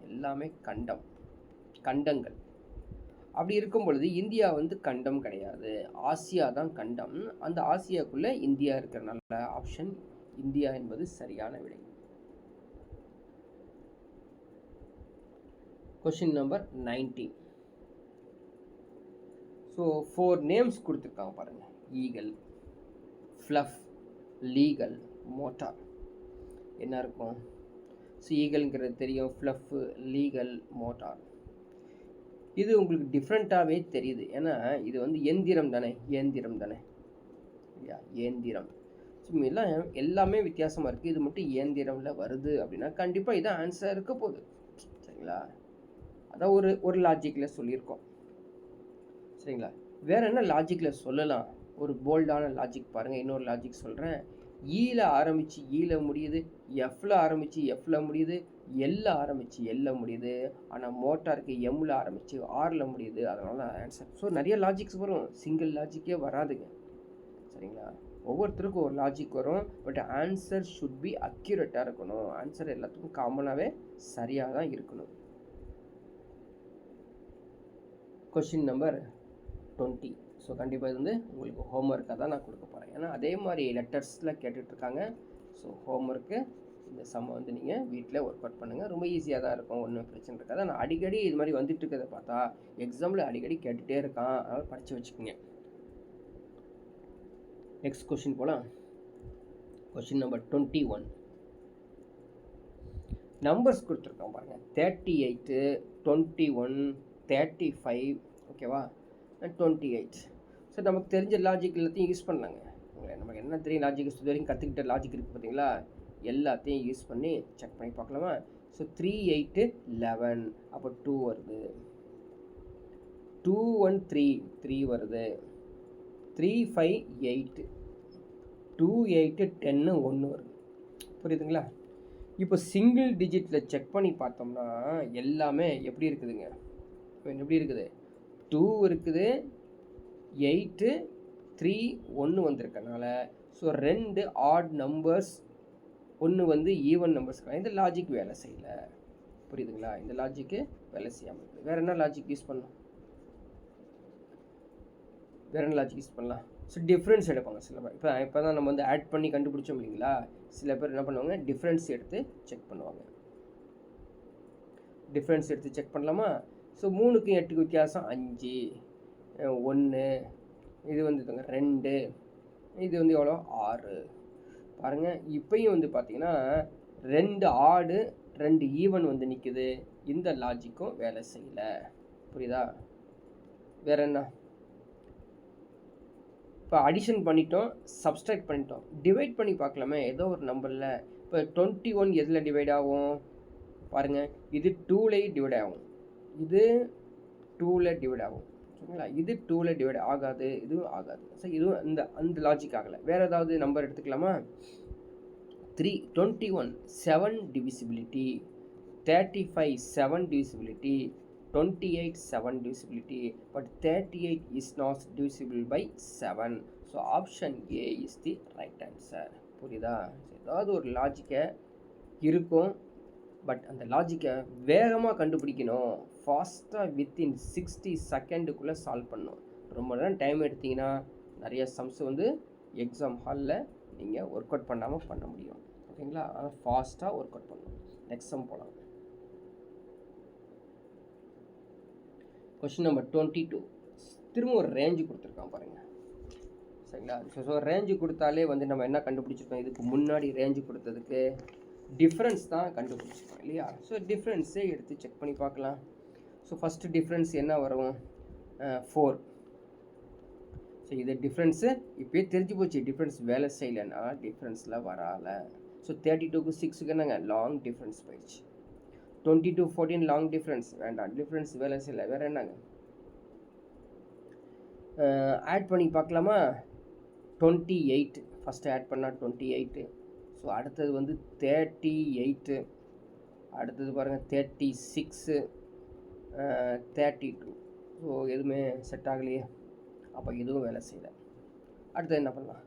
எல்லாமே கண்டம், கண்டங்கள். அப்படி இருக்கும் பொழுது இந்தியா வந்து கண்டம் கிடையாது, ஆசியா தான் கண்டம். அந்த ஆசியாக்குள்ளே இந்தியா இருக்கிறனால ஆப்ஷன் இந்தியா என்பது சரியான விடை. Question number 19. ஸோ 4 நேம்ஸ் கொடுத்துருக்காங்க பாருங்கள். Eagle, fluff, legal, motor. என்ன இருக்கும்? ஸோ ஈகல்ங்கிறது தெரியும், ஃப்ளஃப்பு, லீகல், மோட்டார். இது உங்களுக்கு டிஃப்ரெண்ட்டாகவே தெரியுது, ஏன்னா இது வந்து எந்திரம் தானே, இயந்திரம் தானே இல்லையா? இயந்திரம். ஸோ எல்லாமே வித்தியாசமாக இருக்குது, இது மட்டும் இயந்திரமில் வருது அப்படின்னா கண்டிப்பாக இதான் ஆன்சர் இருக்க போகுது, சரிங்களா? அதான் ஒரு லாஜிக்கில் சொல்லியிருக்கோம், சரிங்களா? வேறு என்ன லாஜிக்கில் சொல்லலாம் ஒரு போல்டான லாஜிக் பாருங்கள். இன்னொரு லாஜிக் சொல்கிறேன். ஈல ஆரம்பித்து ஈல முடியுது, எஃப்பில் ஆரம்பித்து எஃப்பில் முடியுது, எல்ல ஆரம்பித்து எல்ல முடியுது. ஆனால் மோட்டாருக்கு எம்மில் ஆரம்பித்து ஆரில் முடியுது. அதனால தான் ஆன்சர். ஸோ நிறைய லாஜிக்ஸ் வரும், சிங்கிள் லாஜிக்கே வராதுங்க. சரிங்களா? ஒவ்வொருத்தருக்கும் ஒரு லாஜிக் வரும். பட் ஆன்சர் ஷுட் பி அக்யூரேட்டாக இருக்கணும். ஆன்சர் எல்லாத்துக்கும் காமனாகவே சரியாக தான் இருக்கணும். Question number 20. ஸோ கண்டிப்பாக இது வந்து உங்களுக்கு ஹோம்ஒர்க்காக தான் நான் கொடுக்க போகிறேன். ஏன்னா அதே மாதிரி லெட்டர்ஸில் கேட்டுட்ருக்காங்க. ஸோ ஹோம்ஒர்க்கு இந்த சம்மை வந்து நீங்கள் வீட்டில் ஒர்க் அவுட் பண்ணுங்கள். ரொம்ப ஈஸியாக தான் இருக்கும், ஒன்றும் பிரச்சனை இருக்காது. நான் அடிக்கடி இது மாதிரி வந்துட்டு இருக்கிறத பார்த்தா எக்ஸாமில் அடிக்கடி கேட்டுகிட்டே இருக்கான். அதனால் படித்து வச்சுக்கோங்க. நெக்ஸ்ட் கொஷின் போகலாம். Question number 21. நம்பர்ஸ் கொடுத்துருக்கான் பாருங்கள். 38, 21, 35, ஓகேவா, 28. ஸோ நமக்கு தெரிஞ்ச லாஜிக் எல்லாத்தையும் யூஸ் பண்ணலாங்க. நமக்கு என்ன தெரியும், லாஜிக் இது வரைக்கும் கற்றுக்கிட்ட லாஜிக் இருக்குது பார்த்தீங்களா, எல்லாத்தையும் யூஸ் பண்ணி செக் பண்ணி பார்க்கலாமா. ஸோ 3, 8, 11, அப்போ 2 வருது. 2, 1, 3, 3 வருது. 3, 5, 8, 2, 8, 10, 1 வருது. புரியுதுங்களா? இப்போ சிங்கிள் டிஜிட்டில் செக் பண்ணி பார்த்தோம்னா எல்லாமே எப்படி இருக்குதுங்க, எப்படி இருக்குது, 2 இருக்குது, 8, 3, 1 வந்திருக்கனால ஸோ 2 ஆட் நம்பர்ஸ், 1 வந்து ஈவன் நம்பர்ஸ். இந்த லாஜிக் வேலை செய்யலை. புரியுதுங்களா? இந்த லாஜிக்கு வேலை செய்யாமல் இருக்குது. வேறு என்ன லாஜிக் யூஸ் பண்ணலாம், வேறு என்ன லாஜிக் யூஸ் பண்ணலாம்? ஸோ டிஃப்ரென்ஸ் எடுப்பாங்க சில பேர். இப்போ தான் நம்ம வந்து ஆட் பண்ணி கண்டுபிடிச்சோம் இல்லைங்களா, சில பேர் என்ன பண்ணுவாங்க, டிஃப்ரென்ஸ் எடுத்து செக் பண்ணுவாங்க. டிஃப்ரென்ஸ் எடுத்து செக் பண்ணலாமா. ஸோ 3க்கு 8க்கு வித்தியாசம் 5, 1, இது வந்து 2, இது வந்து எவ்வளோ 6. பாருங்கள், இப்போயும் வந்து பார்த்தீங்கன்னா 2 ஆடு 2 ஈவன் வந்து நிற்குது. இந்த லாஜிக்கும் வேலை செய்யலை. புரியுதா? வேற என்ன? இப்போ அடிஷன் பண்ணிட்டோம், சப்ஸ்ட்ராக்ட் பண்ணிட்டோம், டிவைட் பண்ணி பார்க்கலாமே ஏதோ ஒரு நம்பரில். இப்போ 21 எதில் டிவைட் ஆகும் பாருங்கள், இது 2லேயே டிவைட் ஆகும், இது 2ல் டிவைட் ஆகும். சரிங்களா? இது 2ல் டிவைட் ஆகாது, இதுவும் ஆகாது. ஸோ இதுவும் அந்த லாஜிக் ஆகலை. வேறு ஏதாவது நம்பர் எடுத்துக்கலாமா. 21 7 divisibility, 35 7 divisibility, 28 7 divisibility, but 38 is not divisible by 7. So option A is the right answer. புரியுதா? ஏதாவது ஒரு லாஜிக்கை இருக்கும், பட் அந்த லாஜிக்கை வேகமாக கண்டுபிடிக்கணும். ஃபாஸ்ட்டாக வித்தின் 60 செகண்டுக்குள்ளே சால்வ் பண்ணணும். ரொம்ப நேரம் டைம் எடுத்திங்கன்னா நிறைய சம்ஸ் வந்து எக்ஸாம் ஹாலில் நீங்கள் ஒர்க் அவுட் பண்ணாமல் பண்ண முடியும். ஓகேங்களா? ஆனால் ஃபாஸ்ட்டாக ஒர்க் அவுட் பண்ணணும். நெக்ஸ்ட் சம் போகலாம். Question number 22. திரும்ப ஒரு ரேஞ்சு கொடுத்துருக்கான் பாருங்கள். சரிங்களா? ஸோ ரேஞ்சு கொடுத்தாலே வந்து நம்ம என்ன கண்டுபிடிச்சிருக்கோம், இதுக்கு முன்னாடி ரேஞ்சு கொடுத்ததுக்கு டிஃப்ரென்ஸ் தான் கண்டுபிடிச்சிருக்கோம் இல்லையா. ஸோ டிஃப்ரென்ஸே எடுத்து செக் பண்ணி பார்க்கலாம். ஸோ ஃபஸ்ட்டு டிஃப்ரென்ஸ் என்ன வரும், 4. ஸோ இது டிஃப்ரென்ஸு இப்போயே தெரிஞ்சு போச்சு, டிஃப்ரென்ஸ் வேலை செய்யலைன்னா டிஃப்ரென்ஸில் வரால. ஸோ 32க்கு 6க்கு என்னங்க லாங் டிஃப்ரென்ஸ் போயிடுச்சு. 22 14 லாங் டிஃப்ரென்ஸ் வேண்டாம், டிஃப்ரென்ஸ் வேலை செய்யலை. வேறு என்னங்க ஆட் பண்ணி பார்க்கலாமா. 28 ஃபஸ்ட்டு ஆட் பண்ணால் 28. ஸோ அடுத்தது வந்து 38, அடுத்தது பாருங்கள் 36, 32. ஸோ எதுவுமே செட் ஆகலையே, அப்போ எதுவும் வேலை செய்யலை. அடுத்தது என்ன பண்ணலாம்,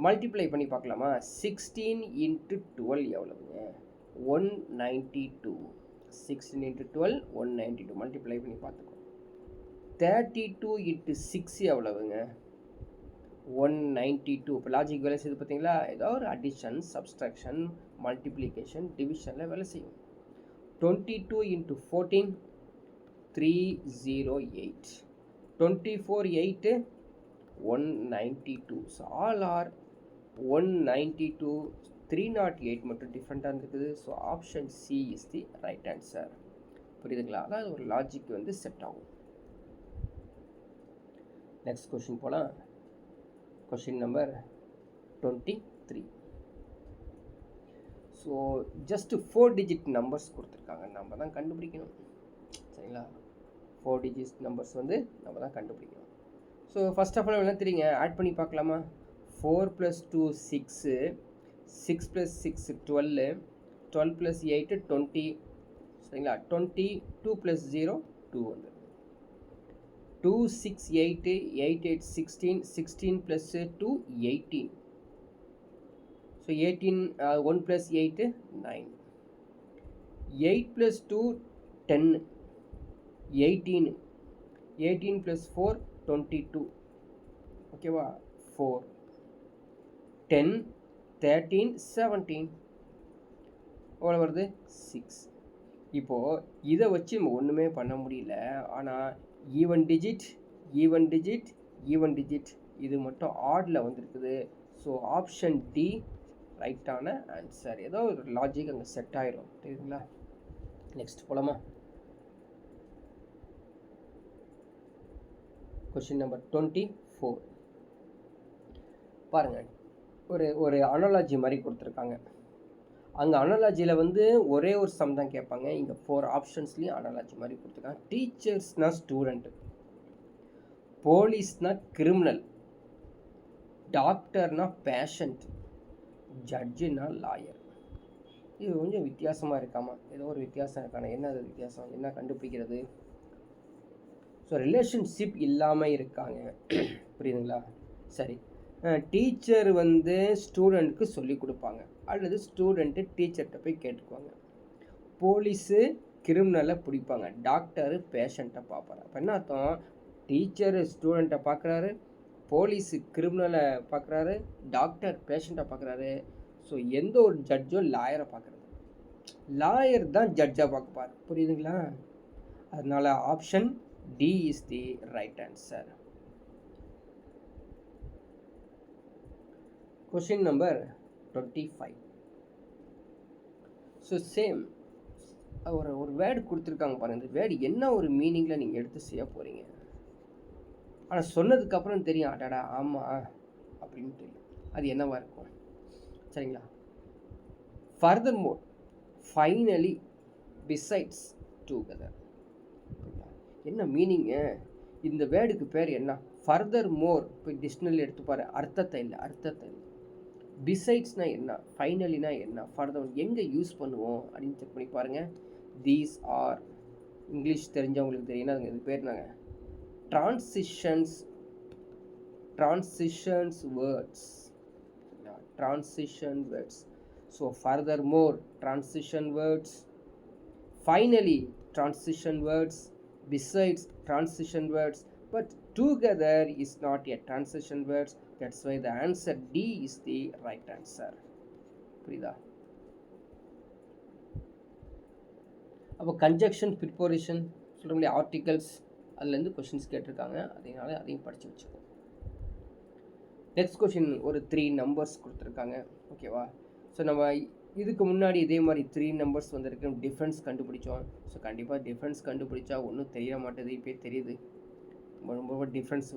மல்டிப்ளை பண்ணி பார்க்கலாமா. 16 × 12 எவ்வளவுங்க, 192. 16 × 12 192. மல்டிப்ளை பண்ணி பார்த்துக்கோ. 32 × 6 எவ்வளவுங்க, 192. இப்போ லாஜிக் வேலை செய்யுது பார்த்தீங்களா. ஏதோ ஒரு அடிஷன், சப்ஸ்ட்ராக்ஷன், மல்டிப்ளிகேஷன், டிவிஷனில் வேலை செய்யும். 22 × 14 308. 24 8 192. So all R 192. 308 மட்டும் டிஃப்ரெண்ட்டாக இருந்துக்குது. So option C is the right answer. புரியுதுங்களா? அதாவது ஒரு லாஜிக் வந்து செட் ஆகும். நெக்ஸ்ட் கொஷின் போகலாம். Question number 23. So just 4 digit numbers கொடுத்துருக்காங்க, நம்ம தான் கண்டுபிடிக்கணும். சரிங்களா? 4 டிஜிட் நம்பர்ஸ் வந்து நம்ம தான் கண்டுபிடிக்கணும். ஸோ ஃபஸ்ட் ஆஃப் ஆல் என்ன தெரியுங்க, ஆட் பண்ணி பார்க்கலாமா? 4 + 2 6, 6 + 6 12, 12 + 8 20, சரிங்களா? 20, 2 + 0 2 வந்து 2 6 8 8 8 16, 16 + 2 18. ஸோ 18 1 + 8 9, 8 + 2 10, 18, 18 + 4 22, ஓகேவா? 4 10 13 17 எவ்வளோ வருது? 6. இப்போது இதை வச்சு நம்ம ஒன்றுமே பண்ண முடியல. ஆனால் even digit even digit even digit இது மட்டும் ஆடில் வந்திருக்குது. ஸோ ஆப்ஷன் டி ரைட்டான ஆன்சர். ஏதோ ஒரு லாஜிக் அங்கே செட் ஆயிரும். தெரியுதுங்களா? நெக்ஸ்ட் போலாமா? கொஷின் நம்பர் 24 பாருங்கள். ஒரு அனாலஜி மாதிரி கொடுத்துருக்காங்க. அங்கே அனாலஜியில் வந்து ஒரே ஒரு சம் தான் கேட்பாங்க. இங்கே 4 ஆப்ஷன்ஸ்லேயும் அனாலஜி மாதிரி கொடுத்துருக்காங்க. டீச்சர்ஸ்னா ஸ்டூடெண்ட்டு, போலீஸ்னா கிரிமினல், டாக்டர்னா பேஷண்ட், ஜட்ஜுனா லாயர். இது கொஞ்சம் வித்தியாசமாக இருக்காமா? ஏதோ ஒரு வித்தியாசம் இருக்கான. என்ன அது வித்தியாசம்? என்ன கண்டுபிடிக்கிறது? ஸோ ரிலேஷன்ஷிப் இல்லாமல் இருக்காங்க. புரியுதுங்களா? சரி, டீச்சர் வந்து ஸ்டூடெண்ட்டுக்கு சொல்லி கொடுப்பாங்க, அல்லது ஸ்டூடெண்ட்டு டீச்சர்கிட்ட போய் கேட்டுக்குவாங்க. போலீஸு கிரிமினலை பிடிப்பாங்க, டாக்டரு பேஷண்ட்டை பார்ப்பாரு. அப்போ என்ன அர்த்தம்? டீச்சரு ஸ்டூடெண்ட்டை பார்க்குறாரு, போலீஸு கிரிமினலை பார்க்குறாரு, டாக்டர் பேஷண்ட்டை பார்க்குறாரு. ஸோ எந்த ஒரு ஜட்ஜும் லாயரை பார்க்குறது, லாயர் தான் ஜட்ஜாக பார்ப்பார். புரியுதுங்களா? அதனால் option D is the right answer. Question number 25. So same ஒரு வேர்டு கொடுத்துருக்காங்க பாருங்கள். இந்த வேர்டு என்ன ஒரு மீனிங்கில் நீங்கள் எடுத்து செய்ய போகிறீங்க. ஆனால் சொன்னதுக்கப்புறம் தெரியும், அடாடா ஆமாம் அப்படின்னு தெரியும். அது என்னவாக இருக்கும்? சரிங்களா? ஃபர்தர் மோர், ஃபைனலி, பிசைட்ஸ், டுகெதர். என்ன மீனிங்கு? இந்த வேர்டுக்கு பேர் என்ன? ஃபர்தர் மோர். போய் டிக்ஷனரி எடுத்துப்பாரு, அர்த்தத்தை இல்லை, அர்த்தத்தை இல்லை. பிசைட்ஸ்னா என்ன? ஃபைனலினா என்ன? ஃபர்தர் எங்கே யூஸ் பண்ணுவோம் அப்படின்னு செக் பண்ணி பாருங்கள். தீஸ் ஆர், இங்கிலீஷ் தெரிஞ்சவங்களுக்கு தெரியும், அதுங்க இது பேர் நாங்கள் transitions words. Transition words. So furthermore, transition words. Finally, transition words. Besides, transition words. But together is not a transition words. That's why the answer D is the right answer. புரியுதா? அப்போ கன்ஜக்ஷன், ப்ரிப்போசிஷன் சொல்ல முடியாது, ஆர்டிகல்ஸ், அதுலேருந்து கொஷின்ஸ் கேட்டிருக்காங்க. அதனால அதையும் படித்து வச்சுக்கோ. நெக்ஸ்ட் கொஷின் ஒரு 3 நம்பர்ஸ் கொடுத்துருக்காங்க. ஓகேவா? ஸோ நம்ம இதுக்கு முன்னாடி இதே மாதிரி 3 நம்பர்ஸ் வந்திருக்கு, டிஃப்ரென்ஸ் கண்டுபிடிச்சோம். ஸோ கண்டிப்பாக டிஃப்ரென்ஸ் கண்டுபிடிச்சா ஒன்றும் தெரிய மாட்டேது. இப்போ தெரியுது, ரொம்ப டிஃப்ரென்ஸ்,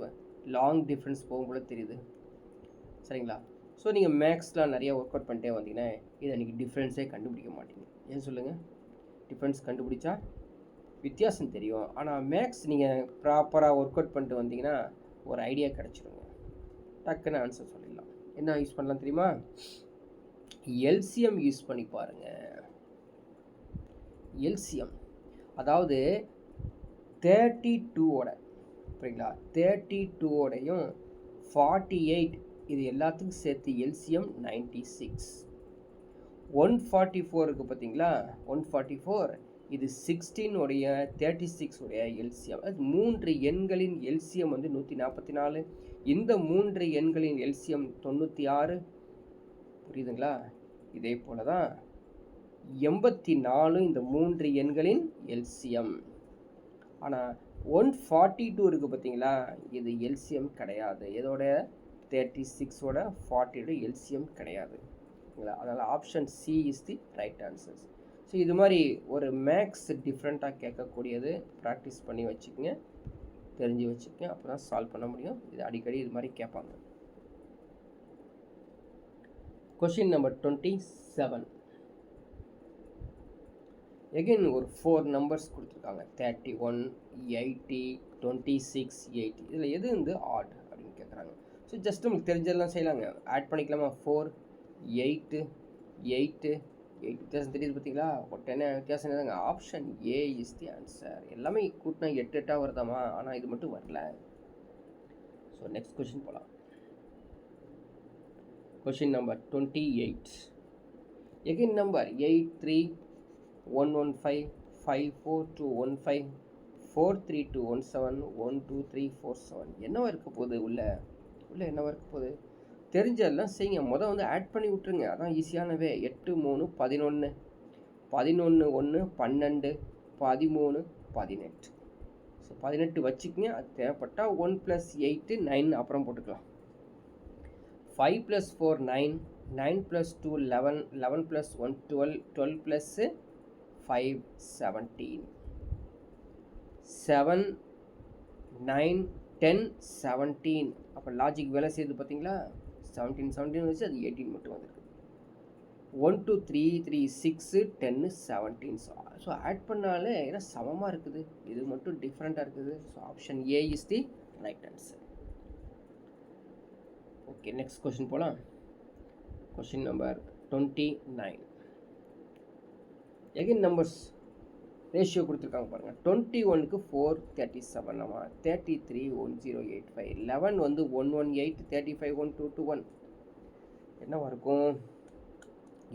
லாங் டிஃப்ரென்ஸ் போகும்போது தெரியுது. சரிங்களா? ஸோ நீங்கள் மேக்ஸ்லாம் நிறையா ஒர்க் அவுட் பண்ணிட்டே வந்தீங்கன்னா இதை நீங்கள் டிஃப்ரென்ஸே கண்டுபிடிக்க மாட்டீங்க. ஏன் சொல்லுங்கள்? டிஃப்ரென்ஸ் கண்டுபிடிச்சா வித்தியாசம் தெரியும். ஆனால் மேக்ஸ் நீங்கள் ப்ராப்பராக ஒர்க் அவுட் பண்ணிட்டு வந்தீங்கன்னா ஒரு ஐடியா கிடச்சிருங்க, டக்குன்னு ஆன்சர் சொல்லிடலாம். என்ன யூஸ் பண்ணலாம் தெரியுமா? எல்சிஎம் யூஸ் பண்ணி பாருங்கள். எல்சிஎம் அதாவது 32ஓட, புரியுங்களா? 32ஓடையும் 48 இது எல்லாத்துக்கும் சேர்த்து எல்சிஎம் 96. 144 இருக்குது பார்த்தீங்களா? 144 இது 16 உடைய 36 உடைய எல்சிஎம். அது 3 எண்களின் எல்சிஎம் வந்து 144. இந்த 3 எண்களின் எல்சிஎம் 96. புரியுதுங்களா? இதே போல தான் 84 இந்த 3 எண்களின் எல்சிஎம். ஆனால் 142 இருக்குது பார்த்தீங்களா? இது எல்சிஎம் கிடையாது. இதோட 36ஓட 40ஓட எல்சிஎம் கிடையாது. அதனால் option C is the right answers. So இது மாதிரி ஒரு மேக்ஸ் டிஃப்ரெண்ட்டாக கேட்கக்கூடியது ப்ராக்டிஸ் பண்ணி வச்சுக்கோங்க, தெரிஞ்சு வச்சுக்கோங்க. அப்போ தான் சால்வ் பண்ண முடியும். இது அடிக்கடி இது மாதிரி கேட்பாங்க. Question number 27. எகைன் ஒரு 4 நம்பர்ஸ் கொடுத்துருக்காங்க 31, 80, 26, 80. இதில் எது வந்து ஆட் அப்படின்னு கேட்குறாங்க. ஸோ ஜஸ்ட் நமக்கு தெரிஞ்சதெல்லாம் செய்யலாங்க. ஆட் பண்ணிக்கலாமா? 4, 8, 8, 8 வித்தியாசம் தெரியுது பார்த்தீங்களா? ஒரு 10 வித்தியாசம் என்னங்க? Option A is the answer. எல்லாமே கூட்டினா 8 8 வருதாமா? ஆனால் இது மட்டும் வரல. ஸோ நெக்ஸ்ட் கொஷின் போகலாம். Question number 28. Again number 83, 115, 54215, 43217, 12347. என்னவா இருக்க போகுது? உள்ள என்னவா இருக்க போகுது? தெரிஞ்சதெல்லாம் செய்யுங்க. வந்து ஆட் பண்ணி விட்டுருங்க. அதான் ஈஸியானவே. 8 3 11, 11 1 12, 13 18. ஸோ 18 வச்சுக்கோங்க. அது தேவைப்பட்டால் 1 + 8 9 அப்புறம் போட்டுக்கலாம். 5 + 4 9, 9 + 2 11, 11 + 1 12, 12 + 5 17, 7 9 10 17. அப்போ லாஜிக் வேலை செய்யுது பார்த்தீங்களா? 17 வச்சு அது 18 மட்டும் வந்துருக்கு. 1 2 3 3 6 10 17. ஸோ ஆட் பண்ணாலே ஏன்னா சமமாக இருக்குது, இது மட்டும் டிஃப்ரெண்ட்டாக இருக்குது. So option A is the right answer. Okay, next question போகலாம். Question number 29. Again numbers ratio கொடுத்துருக்காங்க பாருங்கள். 21க்கு 437 நம்ம 33 1085, 11 வந்து 118, 35 1221. என்னவா இருக்கும்?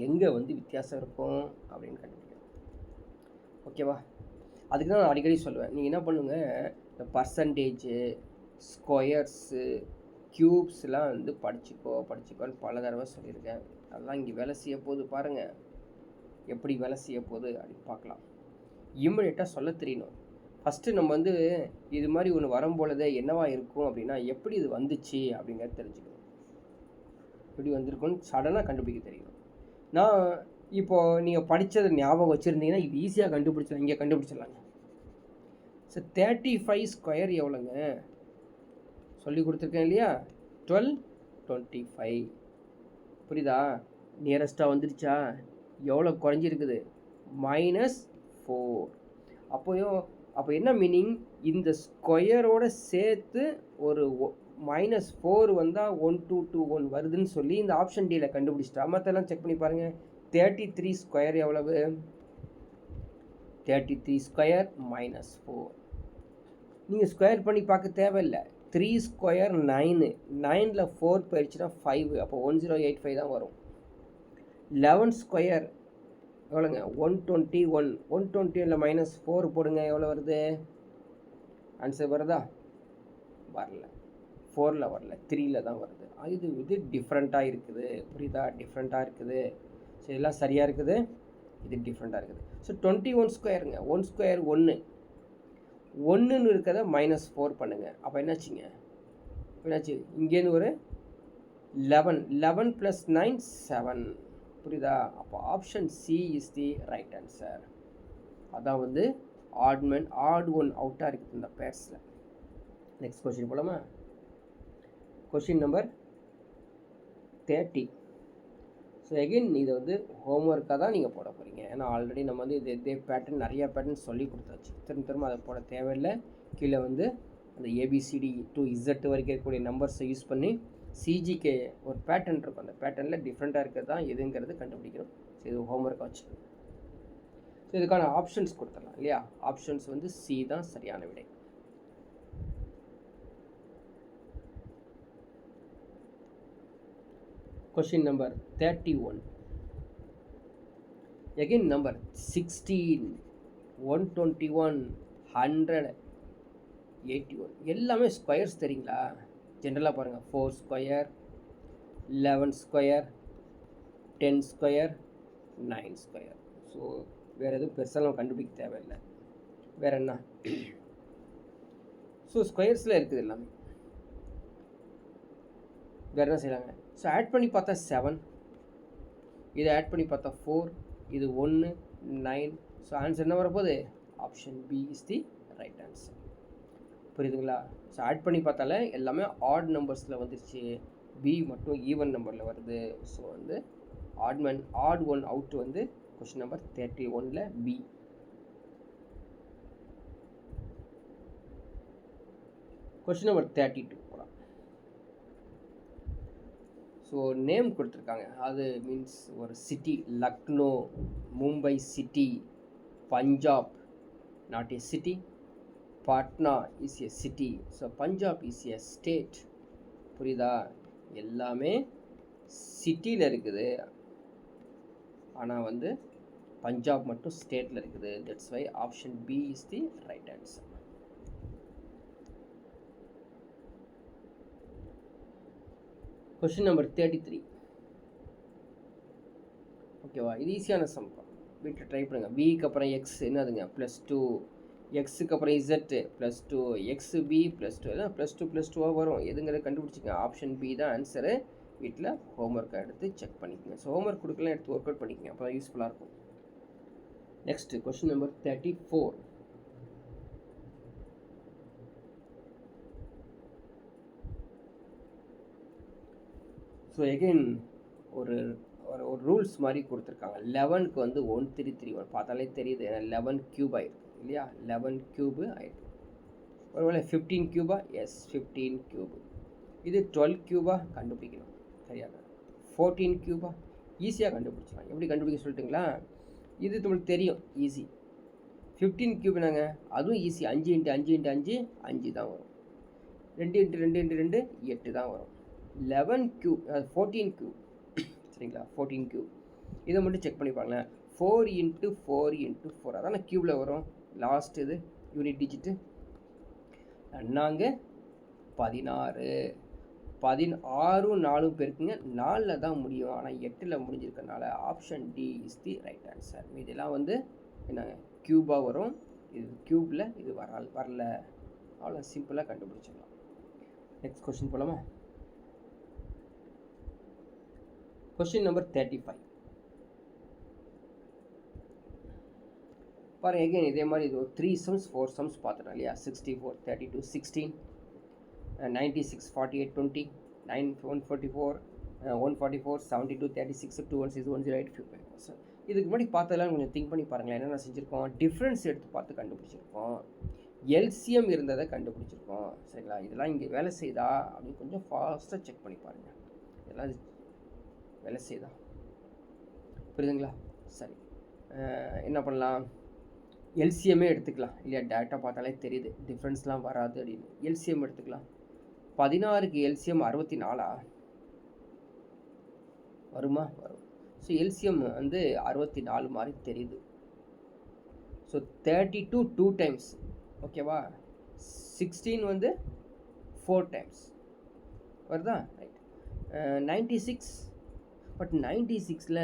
எங்கே வந்து வித்தியாசம் இருக்கும் அப்படின்னு கண்டுபிடிக்கணும். ஓகேவா? அதுக்கு தான் நான் அடிக்கடி சொல்லுவேன், நீங்கள் என்ன பண்ணுங்கள், இந்த பர்சன்டேஜு, ஸ்கொயர்ஸு, க்யூப்ஸ்லாம் வந்து படிச்சுக்கோன்னு பல தடவை சொல்லியிருக்கேன். அதெல்லாம் இங்கே வேலை செய்ய போகுது பாருங்கள். எப்படி வேலை செய்ய போகுது அப்படின்னு பார்க்கலாம். இம்மிடியேட்டாக சொல்ல தெரியணும். ஃபஸ்ட்டு நம்ம வந்து இது மாதிரி ஒன்று வரும்பொழுதே என்னவா இருக்கும் அப்படின்னா, எப்படி இது வந்துச்சு அப்படிங்கிறத தெரிஞ்சுக்கணும். எப்படி வந்திருக்குன்னு சடனாக கண்டுபிடிக்க தெரியணும். நான் இப்போது நீங்கள் படித்ததை ஞாபகம் வச்சுருந்தீங்கன்னா இது ஈஸியாக கண்டுபிடிச்சிடலாம். இங்கே கண்டுபிடிச்சிடலாங்க. ஸோ 35 ஸ்கொயர் எவ்வளோங்க சொல்லி கொடுத்துருக்கேன் இல்லையா? 1225. புரியுதா? நியரஸ்ட்டாக வந்துருச்சா? எவ்வளோ குறைஞ்சிருக்குது? -4. அப்போ என்ன மீனிங்? இந்த ஸ்கொயரோடு சேர்த்து ஒரு -4 வந்தால் 1221 வருதுன்னு சொல்லி இந்த ஆப்ஷன் டியில் கண்டுபிடிச்சிட்டா. மற்றெல்லாம் செக் பண்ணி பாருங்கள். 33 ஸ்கொயர் எவ்வளவு? 33 ஸ்கொயர் -4. நீங்கள் ஸ்கொயர் பண்ணி பார்க்க தேவையில்லை. 3 ஸ்கொயர் 9, 9ல் 4 போயிடுச்சுன்னா 5, அப்போ 1085 தான் வரும். 11 ஸ்கொயர் எவ்வளோங்க? 121. 120ல் -4 போடுங்க, எவ்வளோ வருது? ஆன்சர் வருதா? வரல. 4ல் வரல, 3ல் தான் வருது. இது டிஃப்ரெண்ட்டாக இருக்குது. புரியுதா? டிஃப்ரெண்ட்டாக இருக்குது. ஸோ இதெல்லாம் சரியாக இருக்குது, இது டிஃப்ரெண்ட்டாக இருக்குது. ஸோ 21 ஸ்கொயருங்க. 1 ஸ்கொயர் 1, 1ன்னு இருக்கிறத -4 பண்ணுங்கள். அப்போ என்னாச்சுங்க? இங்கேருந்து ஒரு 11, 11 + 9 7. புரியுதா? அப்போ option C is the right answer. அதான் வந்து ஆட் ஒன் அவுட்டாக இருக்குது இந்த பேர்ஸில். நெக்ஸ்ட் கொஸ்டின் போலாமா? Question number 30. ஸோ எகெயின் இதை வந்து ஹோம்ஒர்க்காக தான் நீங்கள் போட போகிறீங்க. ஏன்னா ஆல்ரெடி நம்ம வந்து இதே பேட்டர்ன் நிறையா பேட்டர்ன் சொல்லி கொடுத்தாச்சு. திரும்ப அதை போட தேவையில்லை. கீழே வந்து அந்த ABCD to Z வரைக்கும் இருக்கக்கூடிய நம்பர்ஸை யூஸ் பண்ணி CGK ஒரு பேட்டர்ன் இருக்கும். அந்த பேட்டர்னில் டிஃப்ரெண்ட்டாக இருக்கிறது தான் எதுங்கிறது கண்டுபிடிக்கணும். ஸோ இது ஹோம்ஒர்க்காக வச்சுக்கணும். ஸோ இதுக்கான ஆப்ஷன்ஸ் கொடுத்துடலாம் இல்லையா? ஆப்ஷன்ஸ் வந்து சி தான் சரியான விடை. Question number 31. எகைன் நம்பர் 16, 121, 181 எல்லாமே ஸ்கொயர்ஸ் தெரியுங்களா? ஜென்ரலாக பாருங்கள். 4 square, 11 square, 10 square, 9 square. So வேறு எதுவும் பெருசாக நம்ம கண்டுபிடிக்க தேவையில்லை. வேறு என்ன? ஸோ ஸ்கொயர்ஸில் இருக்குது எல்லாமே. வேறு என்ன செய்யலாங்க? ஸோ ஆட் பண்ணி பார்த்தா 7, இதை ஆட் பண்ணி பார்த்தா 4, இது 1 9. ஸோ ஆன்சர் என்ன வரப்போகுது? Option B is the right answer. புரியுதுங்களா? ஸோ ஆட் பண்ணி பார்த்தாலே எல்லாமே ஆட் நம்பர்ஸில் வந்துருச்சு. பி மட்டும் ஈவன் நம்பரில் வருது. ஸோ வந்து ஆட் ஒன் அவுட் வந்து கொஸ்டின் நம்பர் 31ல் பி. கொஸ்டின் நம்பர் 32 போகலாம். ஸோ நேம் கொடுத்துருக்காங்க, அது மீன்ஸ் ஒரு city. Lucknow, Mumbai city, Punjab not a city, Patna is a city. So Punjab is a state. புரியுதா? எல்லாமே சிட்டியில் இருக்குது, ஆனால் வந்து பஞ்சாப் மட்டும் ஸ்டேட்டில் இருக்குது. That's why option B is the right answer. Question number 33. ஓகேவா? இது ஈஸியான சம். வீட்டில் ட்ரை பண்ணுங்கள். பிக்கு அப்புறம் எக்ஸ் என்னதுங்க +2, எக்ஸுக்கு அப்புறம் இசட்டு +2, எக்ஸு பி +2, எல்லாம் +2 வரும். எதுங்கிறத கண்டுபிடிச்சிங்க. ஆப்ஷன் பி தான் ஆன்சரு. வீட்டில் ஹோம்ஒர்க்கை எடுத்து செக் பண்ணிக்கோங்க. ஸோ ஹோம்ஒர்க் கொடுக்கலாம், எடுத்து ஒர்க் அவுட் பண்ணிக்கோங்க, அப்போ தான் யூஸ்ஃபுல்லாக இருக்கும். Next question number 34. So again ஒரு ஒரு ரூல்ஸ் மாதிரி கொடுத்துருக்காங்க. 11க்கு வந்து 1331 பார்த்தாலே தெரியுது, 11 கியூப் ஆகிருக்கு இல்லையா? 11 கியூபு ஆகிருக்கு. ஒருவேளை 15 கியூபா? S, 15 cube. இது 12 கியூபா? கண்டுபிடிக்கணும். சரியாக 14 கியூபா? ஈஸியாக கண்டுபிடிச்சலாம். எப்படி கண்டுபிடிக்க சொல்லிட்டுங்களா? இது நம்மளுக்கு தெரியும், ஈஸி. 15 கியூப் நாங்கள் அதுவும் ஈஸி. 5 × 5 × 5 5 தான் வரும். 2 × 2 × 2 8 தான் வரும். 11 கியூப் 14 கியூப். சரிங்களா? 14 கியூப். இதை மட்டும் செக் பண்ணி பாருங்களேன். 4 × 4 × 4 அதான் கியூபில் வரும். லாஸ்ட் இது யூனிட் டிஜிட்டு நாங்க 16. 16 4 பேருக்குங்க 4ல் தான் முடியும், ஆனால் 8ல் முடிஞ்சிருக்கனால option D is the right answer. இதெல்லாம் வந்து என்னங்க கியூபாக வரும். இது கியூபில் இது வரல. அவ்வளோ சிம்பிளாக கண்டுபிடிச்சிடலாம். நெக்ஸ்ட் கொஸ்டின் போகலாமா? Question number 35. பாருங்க, எகைன் இதே மாதிரி இது 3 சம்ஸ் 4 சம்ஸ் பார்த்துட்டோம் இல்லையா? 64 32 16, 96 48 20, 9 144, 144 72 36 216 108 55. இதுக்கு முன்னாடி பார்த்ததெல்லாம் கொஞ்சம் திங்க் பண்ணி பாருங்களேன். என்னென்ன செஞ்சுருக்கோம்? டிஃப்ரென்ஸ் எடுத்து பார்த்து கண்டுபிடிச்சிருக்கோம், எல்சிஎம் இருந்ததை கண்டுபிடிச்சிருக்கோம். சரிங்களா? இதெல்லாம் இங்கே வேலை செய்தா அப்படின்னு கொஞ்சம் ஃபாஸ்ட்டாக செக் பண்ணி பாருங்கள். இதெல்லாம் வேலை செய்தா? புரியுதுங்களா? சரி, என்ன பண்ணலாம்? எல்சிஎம்மே எடுத்துக்கலாம் இல்லையா? டேட்டா பார்த்தாலே தெரியுது டிஃப்ரென்ஸ்லாம் வராது அப்படின்னு. எல்சிஎம் எடுத்துக்கலாம். 16க்கு எல்சிஎம் 64 வருமா? வரும். ஸோ எல்சிஎம் வந்து 64 மாதிரி தெரியுது. So 32 2 times. ஓகேவா? 16 வந்து 4 டைம்ஸ் வருதா? ரைட். 96, பட் 96ல்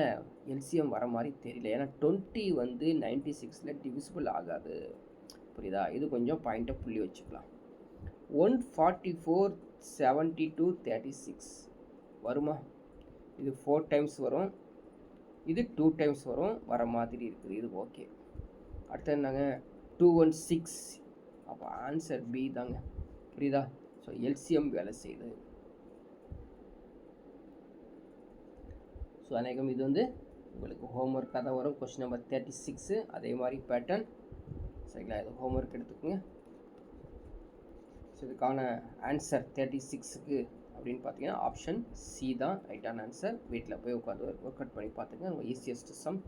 எல்சிஎம் வர மாதிரி தெரியல. ஏன்னா 20 வந்து 96ல் டிவிசிபிள் ஆகாது. புரியுதா? இது கொஞ்சம் பாயிண்ட்டை புள்ளி வச்சுக்கலாம். 144 72 36 வருமா? இது 4 டைம்ஸ் வரும், இது 2 டைம்ஸ் வரும், வர மாதிரி இருக்குது. இது ஓகே. அடுத்து என்னங்க? 216. அப்போ ஆன்சர் பி தாங்க. புரியுதா? ஸோ எல்சிஎம் வேலை செய்யுது. ஸோ அநேகம் இது வந்து உங்களுக்கு ஹோம்ஒர்க்காக தான் வரும். கொஸ்டின் நம்பர் 36 அதே மாதிரி பேட்டர்ன். சரிங்களா? இது ஹோம்ஒர்க் எடுத்துக்கோங்க. ஸோ இதுக்கான ஆன்சர் 36க்கு அப்படின்னு பார்த்தீங்கன்னா ஆப்ஷன் சி தான் ரைட்டான ஆன்சர். வீட்டில் போய் உட்காந்து ஒர்க் அவுட் பண்ணி பார்த்துங்க. உங்கள் ஈஸியஸ்ட் சம்.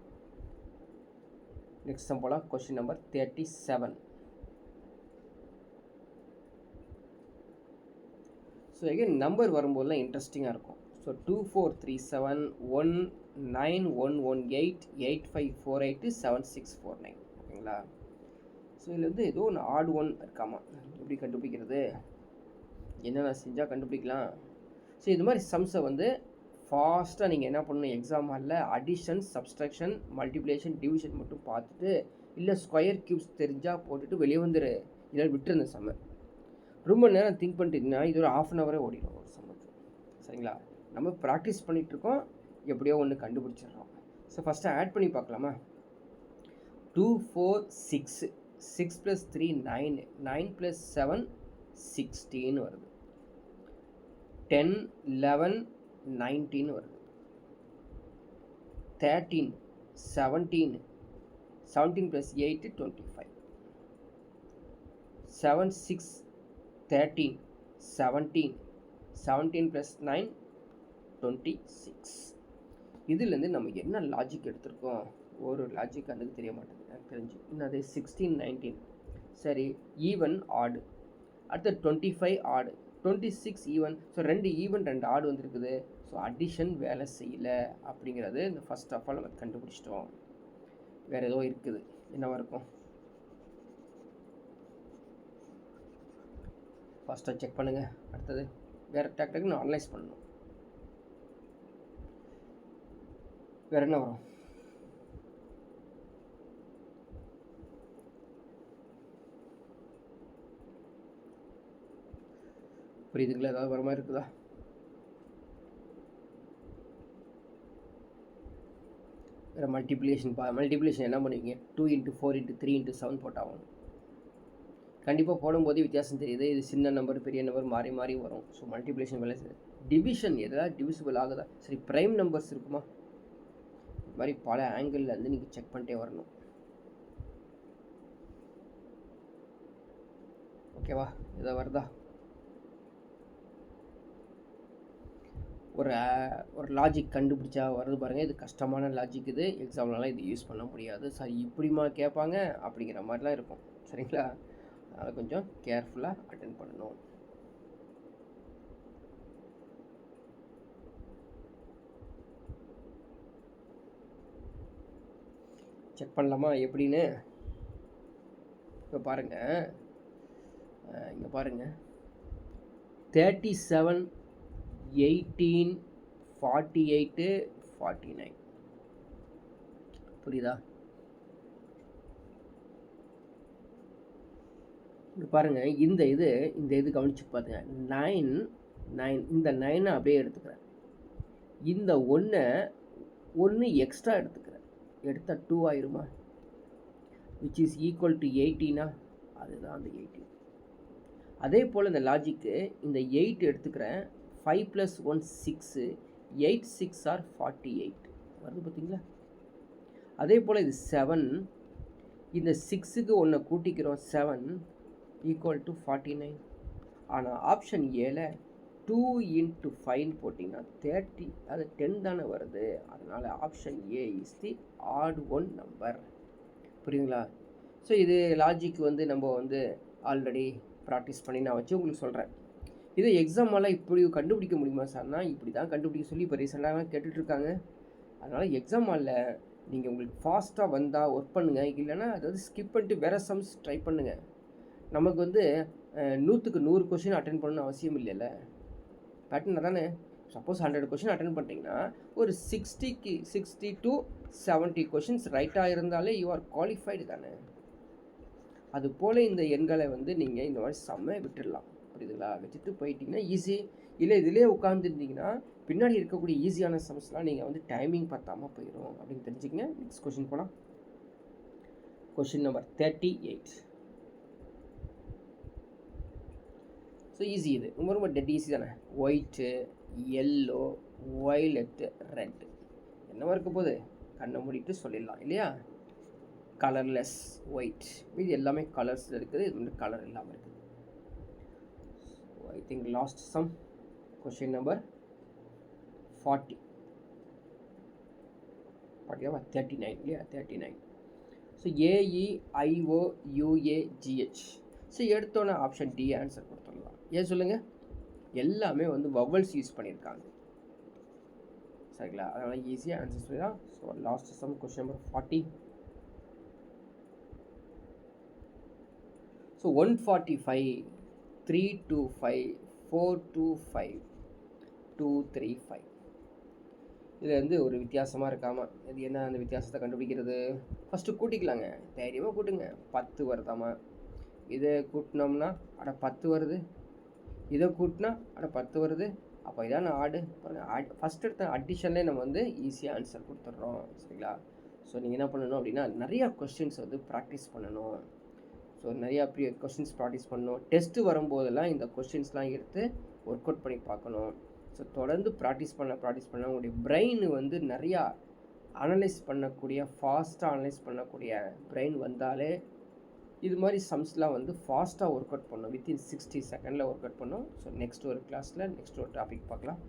நெக்ஸ்ட் சம் போகலாம். Question number 37. So again number வரும்போதெல்லாம் இன்ட்ரெஸ்டிங்காக இருக்கும். ஸோ 2437 19118 8548 7649. ஓகேங்களா? ஸோ இதில் வந்து ஏதோ ஒன்று ஆட் ஒன் இருக்காமா. எப்படி கண்டுபிடிக்கிறது? என்னென்ன செஞ்சால் கண்டுபிடிக்கலாம்? ஸோ இது மாதிரி சம்ஸை வந்து ஃபாஸ்ட்டாக நீங்கள் என்ன பண்ணணும்? எக்ஸாம் ஹாலில் அடிஷன், சப்ஸ்ட்ராக்ஷன், மல்டிப்ளிகேஷன், டிவிஷன் மட்டும் பார்த்துட்டு, இல்லை ஸ்கொயர் கியூப்ஸ் தெரிஞ்சால் போட்டுட்டு வெளியே வந்துடு. இல்லை விட்டுருந்த சம்ம ரொம்ப நேரம் திங்க் பண்ணிட்டீங்கன்னா இது ஒரு ½ hour ஓடிடும் ஒரு சம்முக்கு. சரிங்களா? நம்ம ப்ராக்டிஸ் பண்ணிகிட்ருக்கோம், எப்படியோ ஒன்று கண்டுபிடிச்சிடுறோம். ஸோ ஃபஸ்ட்டு ஆட் பண்ணி பார்க்கலாமா? 2 4 6 6 + 3 9 9 + 7 16 வருது. 10 11 19 வருது. 13 17 17 + 8 25. 7 6 13, 17, 17 + 9, 26. இதுலேருந்து நம்ம என்ன லாஜிக் எடுத்திருக்கோம்? ஒரு லாஜிக் அதுக்கு தெரிய மாட்டேங்குது எனக்கு தெரிஞ்சு. என்னது 16, 19 சரி, ஈவன் ஆடு. அடுத்து 25 ஆடு, 26 ஈவன். ஸோ 2 ஈவன் 2 ஆடு வந்துருக்குது. ஸோ அடிஷன் வேலை செய்யலை அப்படிங்கிறது இந்த ஃபர்ஸ்ட் ஆஃப் ஆல் நம்ம கண்டுபிடிச்சிட்டோம். வேறு ஏதோ இருக்குது, என்னவா இருக்கும்? ஃபஸ்ட்டாக செக் பண்ணுங்கள். அடுத்தது வேறு டக்குன்னு அனலைஸ் பண்ணணும். வேறு என்ன வரும்? புரியுதுங்களா? ஏதாவது வர மாதிரி இருக்குதா? வேறு மல்டிப்ளிகேஷன் என்ன பண்ணுவீங்க? 2 × 4 × 3 × 7 போட்டாகும். கண்டிப்பாக போடும்போது வித்தியாசம் தெரியுது. இது சின்ன நம்பர் பெரிய நம்பர் மாறி மாறி வரும். ஸோ மல்டிப்ளிகேஷன் வேலை செய்யுது. டிவிஷன் எதாவது டிவிசிபிள் ஆகுதா? சரி, ப்ரைம் நம்பர்ஸ் இருக்குமா? இது மாதிரி பல ஆங்கிளில் வந்து நீங்கள் செக் பண்ணிட்டே வரணும். ஓகேவா? எதாவது வருதா? ஒரு லாஜிக் கண்டுபிடிச்சா வருது பாருங்கள். இது கஷ்டமான லாஜிக். இது எக்ஸாம்லலாம் இது யூஸ் பண்ண முடியாது. சரி, இப்படிமா கேட்பாங்க அப்படிங்கிற மாதிரிலாம் இருக்கும். சரிங்களா? அதனால் கொஞ்சம் கேர்ஃபுல்லாக அட்டென்ட் பண்ணணும். செக் பண்ணலாமா எப்படின்னு? இப்போ பாருங்கள், இங்கே பாருங்கள், 37, 18, 48, 49. புரியுதா? இங்கே பாருங்கள், இந்த இது கவனிச்சு பாருங்க. 9, 9 இந்த 9 அப்படியே எடுத்துக்கிறேன். இந்த ஒன்று எக்ஸ்ட்ரா எடுத்துக்கிறேன். எடுத்தால் 2 ஆயிருமா? Which is equal to 18. அதுதான் அந்த 18. அதே போல் இந்த லாஜிக்கு இந்த 8 எடுத்துக்கிறேன். 5 + 1 6, 8 6 are 48 வருது பார்த்தீங்களா? அதே போல் இது 7, இந்த 6க்கு 1 கூட்டிக்கிறோம். 7 = 49. ஆனால் ஆப்ஷன் ஏல 2 × 5 போட்டிங்கன்னா 30, அது 10 தானே வருது. அதனால் option A is the odd one number. புரியுங்களா? ஸோ இது லாஜிக் வந்து நம்ம வந்து ஆல்ரெடி ப்ராக்டிஸ் பண்ணி நான் வச்சு உங்களுக்கு சொல்கிறேன். இது எக்ஸாமெல்லாம் இப்படி கண்டுபிடிக்க முடியுமா சார்னா? இப்படி தான் கண்டுபிடிக்க சொல்லி இப்போ ரீசெண்டாக கேட்டுட்ருக்காங்க. அதனால் எக்ஸாம் ஹாலில் நீங்கள் உங்களுக்கு ஃபாஸ்ட்டாக வந்தால் ஒர்க் பண்ணுங்கள். இல்லைன்னா அதாவது ஸ்கிப் பண்ணிட்டு வேறு சம்ஸ் ட்ரை பண்ணுங்கள். நமக்கு வந்து 100க்கு 100 கொஷின் அட்டென்ட் பண்ணணும்னு அவசியம் இல்லைல்ல. பேட்டர்ன் தானே. சப்போஸ் 100 கொஷின் அட்டென்ட் பண்ணிட்டீங்கன்னா ஒரு 60 to 70 கொஷின்ஸ் ரைட்டாக இருந்தாலே யூ ஆர் குவாலிஃபைடு தானே. அது போல் இந்த எண்களை வந்து நீங்கள் இந்த மாதிரி செம்ம விட்டுடலாம். புரியுதுங்களா? வச்சுட்டு போயிட்டீங்கன்னா ஈஸி. இல்லை இதிலே உட்காந்துருந்தீங்கன்னா பின்னாடி இருக்கக்கூடிய ஈஸியான சம்ஸ்லாம் நீங்கள் வந்து டைமிங் பத்தாமல் போயிடும் அப்படின்னு தெரிஞ்சுக்கங்க. நெக்ஸ்ட் கொஷின் போகலாம். Question number 38. So easy. இது ரொம்ப டெட் ஈஸி தானே. ஒயிட்டு, எல்லோ, வயலட்டு, ரெட் என்னவா இருக்க போகுது? கண்ணை மூடிட்டு சொல்லிடலாம் இல்லையா? Colourless white. இது எல்லாமே கலர்ஸில் இருக்குது. இது வந்து கலர் இல்லாமல் இருக்குது. I think last some question number 40. 39 இல்லையா? 39. So AEIOUAGH. ஸோ எடுத்தோன்னே ஆப்ஷன் டி ஆன்சர் கொடுத்துடலாம். ஏன் சொல்லுங்கள்? எல்லாமே வந்து வவல்ஸ் யூஸ் பண்ணியிருக்காங்க. சரிங்களா? அதனால் ஈஸியாக ஆன்சர் சொல்லலாம். So last some question number 40. So 145, 325, 425, 235. இதில் வந்து ஒரு வித்தியாசமாக இருக்காமல் இது என்ன அந்த வித்தியாசத்தை கண்டுபிடிக்கிறது? ஃபஸ்ட்டு கூட்டிக்கலாங்க. தைரியமாக கூட்டுங்க. 10 வருதாமா? இதை கூட்டினோம்னா 10 வருது. இதை கூட்டினா 10 வருது. அப்போ இதான் ஆடு. ஃபஸ்ட் எடுத்த அடிஷன்லேயே நம்ம வந்து ஈஸியாக ஆன்சர் கொடுத்துட்றோம். சரிங்களா? ஸோ நீங்கள் என்ன பண்ணணும் அப்படின்னா நிறையா கொஸ்டின்ஸ் வந்து ப்ராக்டிஸ் பண்ணணும். ஸோ நிறையா கொஸ்டின்ஸ் ப்ராக்டிஸ் பண்ணணும். டெஸ்ட்டு வரும்போதெல்லாம் இந்த கொஸ்டின்ஸ்லாம் எடுத்து ஒர்க் அவுட் பண்ணி பார்க்கணும். ஸோ தொடர்ந்து ப்ராக்டிஸ் பண்ண உங்களுடைய பிரெயின் வந்து நிறையா அனலைஸ் பண்ணக்கூடிய, ஃபாஸ்ட்டாக அனலைஸ் பண்ணக்கூடிய பிரெயின் வந்தாலே இது மாதிரி சம்ஸ்லாம் வந்து ஃபாஸ்ட்டாக ஒர்க் அவுட் பண்ணணும். வித்தின் 60 செகண்டில் ஒர்க் அவுட் பண்ணணும். ஸோ நெக்ஸ்ட் ஒரு கிளாஸில் நெக்ஸ்ட் ஒரு டாபிக் பார்க்கலாம்.